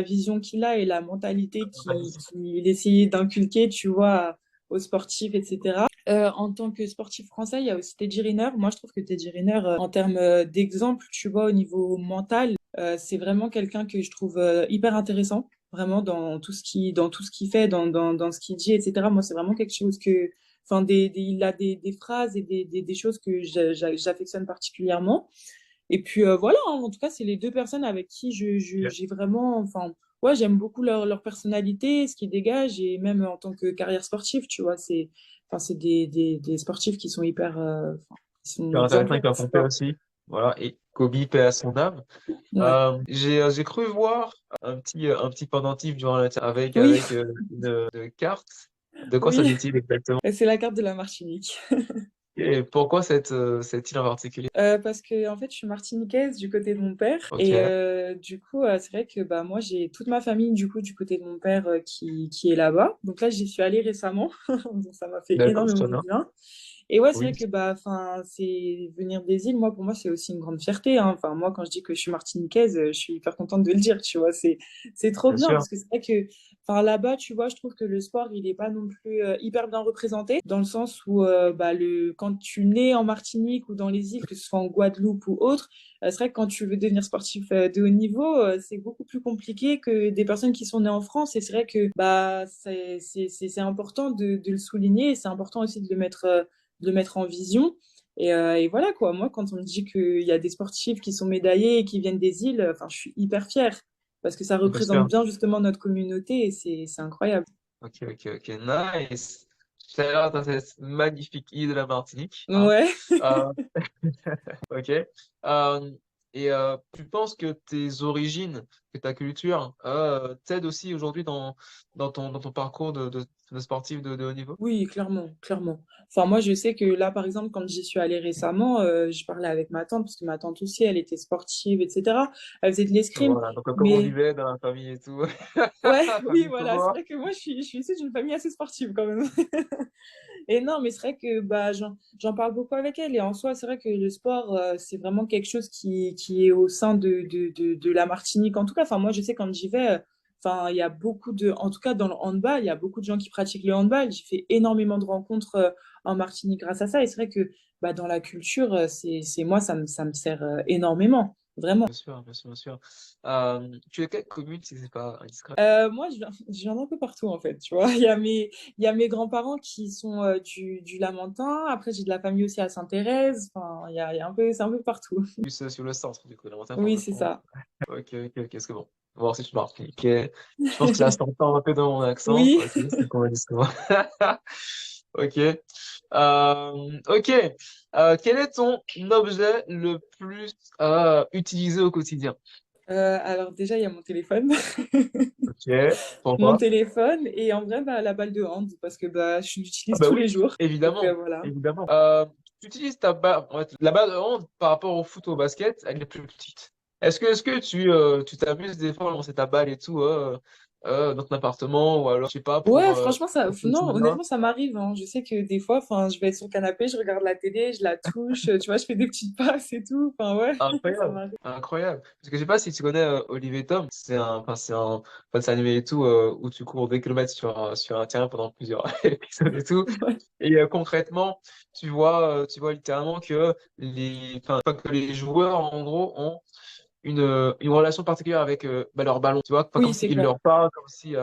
vision qu'il a et la mentalité qu'il essayait d'inculquer, tu vois, aux sportifs, etc. En tant que sportif français, il y a aussi Teddy Riner. Moi, je trouve que Teddy Riner, en termes d'exemple, tu vois, au niveau mental, c'est vraiment quelqu'un que je trouve hyper intéressant, vraiment dans tout ce qu'il fait, dans ce qu'il dit, etc. Moi, c'est vraiment quelque chose que, enfin, il a des phrases et des choses que j'affectionne particulièrement. Et puis voilà, hein, en tout cas, c'est les deux personnes avec qui Ok. j'ai vraiment, enfin, ouais, j'aime beaucoup leur personnalité, ce qu'ils dégagent, et même en tant que carrière sportive, tu vois, c'est des sportifs qui sont hyper, enfin, qui sont Hyper intéressant, exemplaires, hyper tu complet vois. aussi. Voilà. Et Kobe, paix à son âme. Ouais. J'ai cru voir un petit pendentif durant avec, Oui, avec une carte. De quoi oui, s'agit-il exactement? c'est la carte de la Martinique. Et pourquoi cette île en particulier? Parce que en fait, je suis martiniquaise du côté de mon père, Ok, et du coup, c'est vrai que bah moi j'ai toute ma famille du coup du côté de mon père qui est là-bas. Donc là, j'y suis allée récemment, donc ça m'a fait d'accord, c'est énormément très de bien. bien. Et ouais, c'est Oui, vrai que bah, enfin, c'est venir des îles. Moi, pour moi, c'est aussi une grande fierté, hein. Enfin, moi, quand je dis que je suis martiniquaise, je suis hyper contente de le dire. Tu vois, c'est trop bien bien sûr. parce que c'est vrai que, enfin, là-bas, tu vois, je trouve que le sport, il est pas non plus hyper bien représenté dans le sens où, bah, quand tu nais en Martinique ou dans les îles, que ce soit en Guadeloupe ou autre, c'est vrai que quand tu veux devenir sportif de haut niveau, c'est beaucoup plus compliqué que des personnes qui sont nées en France. Et c'est vrai que bah, c'est important de le souligner et c'est important aussi de le mettre en vision. Et voilà quoi, moi quand on me dit qu'il y a des sportifs qui sont médaillés et qui viennent des îles, enfin, je suis hyper fière parce que ça Bien représente sûr. bien justement notre communauté et c'est incroyable. Ok, ok, ok, nice. Ça a l'air dans cette magnifique île de la Martinique, hein. Ouais. Euh, ok. Tu penses que tes origines, que ta culture, t'aident aussi aujourd'hui dans ton parcours de sportif de haut niveau? Oui, clairement, clairement. Enfin, moi, je sais que là, par exemple, quand j'y suis allée récemment, je parlais avec ma tante, parce que ma tante aussi, elle était sportive, etc. Elle faisait de l'escrime. Voilà, donc comme on Mais vivait dans la famille et tout, ouais, oui, famille voilà, c'est Thomas. vrai que moi, je suis issue d'une famille assez sportive quand même. Et non, mais c'est vrai que bah, j'en parle beaucoup avec elle. Et en soi, c'est vrai que le sport, c'est vraiment quelque chose qui est au sein de la Martinique. En tout cas, enfin, moi, je sais quand j'y vais, enfin, il y a beaucoup en tout cas, dans le handball, il y a beaucoup de gens qui pratiquent le handball. J'ai fait énormément de rencontres en Martinique grâce à ça. Et c'est vrai que bah, dans la culture, moi, ça me sert énormément, vraiment. Bien sûr, bien sûr, bien sûr. Tu es quelle commune si c'est pas indiscret? Moi, je viens d'un peu partout, en fait, tu vois. Il y a mes grands-parents qui sont du Lamentin. Après, j'ai de la famille aussi à Sainte-Thérèse. Enfin, il y a un peu, c'est un peu partout. Plus sur le centre, du coup, la montagne pour Oui, le c'est coup. ça. Ok, ok, ok, c'est bon. On va voir si je marque. Ok. Je pense que ça s'entend un peu dans mon accent. Oui. Ok, c'est qu'on va dire ça. Ok. Ok. Quel est ton objet le plus utilisé au quotidien? Alors, déjà, il y a mon téléphone. Ok. Mon Pourquoi? téléphone. Et en vrai, bah, la balle de hand, parce que bah, je Ah l'utilise bah tous les oui, jours. Donc, évidemment, voilà. évidemment. Tu utilises ta balle, en fait, la balle de hand par rapport au foot, au basket, elle est plus petite. Est-ce que tu t'amuses des fois à lancer ta balle et tout dans ton appartement ou alors, je sais pas, Ouais, franchement, ça, pour le non, quotidien? honnêtement, ça m'arrive, hein. Je sais que des fois, enfin, je vais être sur le canapé, je regarde la télé, je la touche, tu vois, je fais des petites passes et tout. Enfin, ouais, ça Incroyable, m'arrive. incroyable. Parce que je sais pas si tu connais Olivier Tom, c'est un dessin animé et tout où tu cours des kilomètres sur un terrain pendant plusieurs épisodes et tout. Et concrètement, tu vois littéralement que que les joueurs en gros ont une relation particulière avec leur ballon. Tu vois, comme Oui, si c'est ils clair. leur parlent, comme si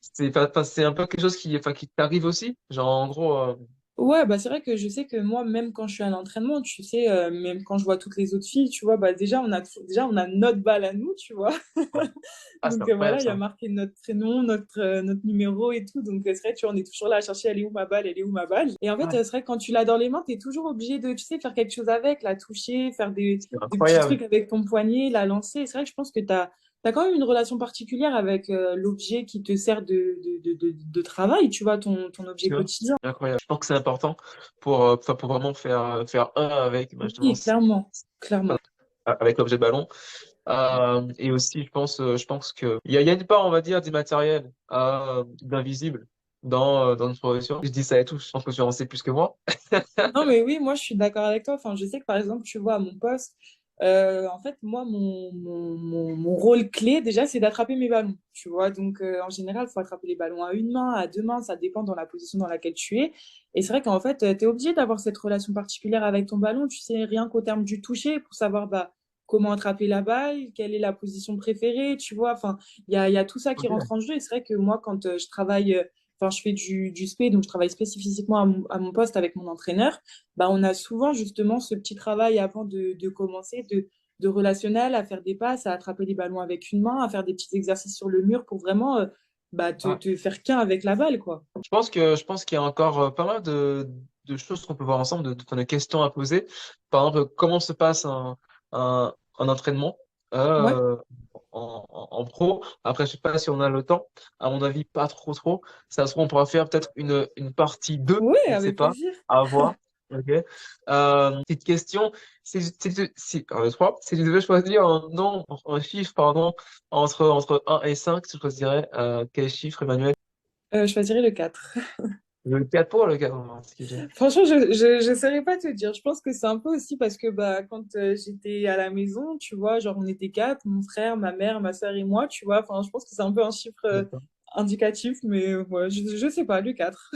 c'est un peu quelque chose qui t'arrive aussi. Genre en gros, Ouais, bah c'est vrai que je sais que moi, même quand je suis à l'entraînement, tu sais, même quand je vois toutes les autres filles, tu vois, bah déjà on a notre balle à nous, tu vois. ouais. Ah, c'est Donc incroyable voilà, il y a ça. marqué notre prénom, notre numéro et tout. Donc c'est vrai, tu vois, on est toujours là à chercher, elle est où ma balle, elle est où ma balle. Et en fait, Ouais, c'est vrai que quand tu l'as dans les mains, tu es toujours obligé de, tu sais, faire quelque chose avec, la toucher, faire c'est des petits incroyable. trucs avec ton poignet, la lancer. C'est vrai que je pense que t'as quand même une relation particulière avec l'objet qui te sert de travail, tu vois, ton objet Tu vois, quotidien. c'est incroyable. Je pense que c'est important pour vraiment faire un avec bah, justement Oui, clairement, clairement. avec l'objet ballon. Et aussi, je pense que il y a une part, on va dire, d'immatériel, d'invisible dans notre profession. Je dis ça et tout, je pense que tu en sais plus que moi. Non, mais oui, moi, je suis d'accord avec toi. Enfin, je sais que, par exemple, tu vois, à mon poste, en fait, moi, mon rôle clé, déjà, c'est d'attraper mes ballons. Tu vois, donc, en général, il faut attraper les ballons à une main, à deux mains, ça dépend dans la position dans laquelle tu es. Et c'est vrai qu'en fait, tu es obligé d'avoir cette relation particulière avec ton ballon. Tu sais rien qu'au terme du toucher pour savoir bah, comment attraper la balle, quelle est la position préférée, tu vois. Enfin, il y a tout ça qui Ok. rentre en jeu. Et c'est vrai que moi, quand je travaille enfin, je fais du spé, donc je travaille spécifiquement à mon poste avec mon entraîneur, bah, on a souvent justement ce petit travail avant de commencer, de relationnel, à faire des passes, à attraper les ballons avec une main, à faire des petits exercices sur le mur pour vraiment bah, Ah, te faire qu'un avec la balle, quoi. je pense qu'il y a encore pas mal de choses qu'on peut voir ensemble, de questions à poser. Par exemple, comment se passe un entraînement Ouais, euh, en pro. Après, je sais pas si on a le temps. À mon avis, pas trop trop. Ça se trouve, on pourra faire peut-être une partie 2. ouais, Je ne sais avec pas. plaisir. À voir. Ok. Petite question. Si tu devais choisir un nom, un chiffre, pardon, entre un et 5, tu choisirais quel chiffre, Emmanuel? Je choisirais le 4. Le 4 pour le 4 en particulier. Franchement, je saurais pas te dire. Je pense que c'est un peu aussi parce que bah, quand j'étais à la maison, tu vois, genre on était quatre, mon frère, ma mère, ma soeur et moi, tu vois. Enfin, je pense que c'est un peu un chiffre D'accord. indicatif, mais ouais, je sais pas, le 4.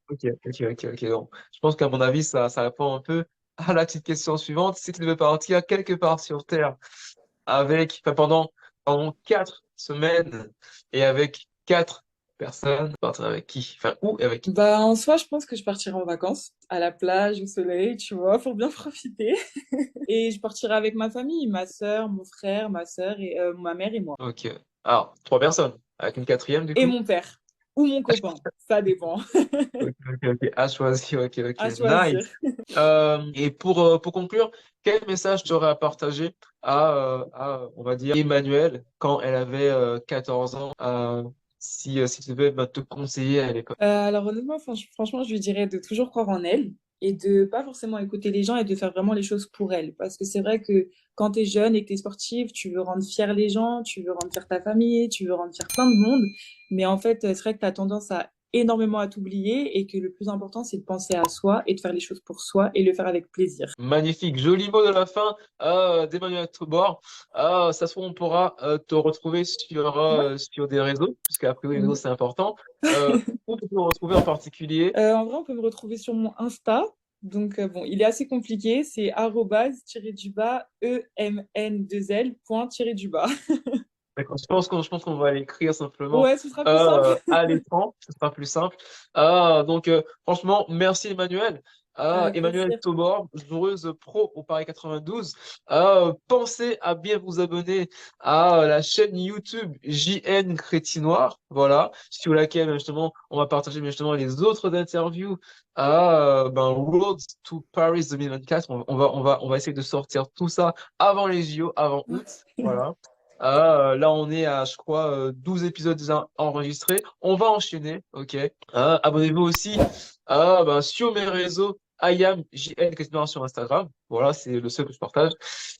Ok, ok, ok, ok. Donc, je pense qu'à mon avis, ça répond un peu à la petite question suivante. Si tu devais partir quelque part sur Terre enfin, pendant 4 semaines et avec 4 personnes, tu partirais avec qui? Enfin, où et avec qui? Bah, en soi, je pense que je partirai en vacances, à la plage, au soleil, tu vois, pour bien profiter. Et je partirai avec ma famille, ma soeur, mon frère, ma soeur et ma mère et moi. Ok. Alors, 3 personnes. Avec une quatrième, du Et coup? mon père. Ou mon copain. Ça dépend. Ok, ok, ok. À choisir. Ok, ok. À choisir. Nice. Et pour conclure, quel message tu aurais à partager on va dire, Emmanuel quand elle avait 14 ans, si tu devais te conseiller à l'époque? Alors honnêtement, franchement, je lui dirais de toujours croire en elle et de pas forcément écouter les gens et de faire vraiment les choses pour elle. Parce que c'est vrai que quand tu es jeune et que tu es sportive, tu veux rendre fier les gens, tu veux rendre fier ta famille, tu veux rendre fier plein de monde. Mais en fait, c'est vrai que tu as tendance à énormément à t'oublier et que le plus important, c'est de penser à soi et de faire les choses pour soi et le faire avec plaisir. Magnifique, joli mot de la fin d'Emmanuel Tobor. Ça se trouve, on pourra te retrouver Ouais. sur des réseaux, puisque a priori les réseaux Mhm. c'est important. Où peut-on te retrouver en particulier? En vrai, on peut me retrouver sur mon Insta. Donc, bon, il est assez compliqué. C'est arrobase tiré du bas emn2l point tiré du bas. D'accord, je pense qu'on va l'écrire simplement Ouais, ce sera plus simple. à l'écran, ce sera plus simple. Donc, franchement, merci Emmanuel. Avec Emmanuel plaisir. Tobor, joueuse pro au Paris 92. Pensez à bien vous abonner à la chaîne YouTube JN Crétinoir, voilà, sur laquelle justement on va partager justement les autres interviews Road to Paris 2024. On va essayer de sortir tout ça avant les JO, avant août, voilà. Là, on est à, je crois, 12 épisodes déjà enregistrés. On va enchaîner, ok. Abonnez-vous aussi sur mes réseaux, IAM, JN, quasiment sur Instagram. Voilà, c'est le seul que je partage.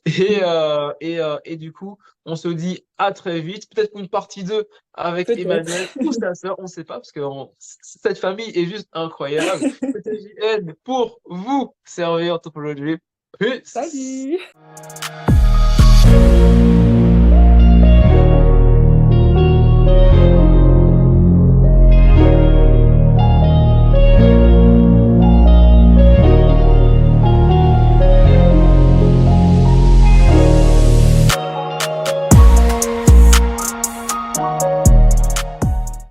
Et du coup, on se dit à très vite. Peut-être une partie 2 avec Peut-être. Emmanuel ou sa sœur, on ne sait pas, parce que cette famille est juste incroyable. C'était JN pour vous servir en topologie. Peace! Salut!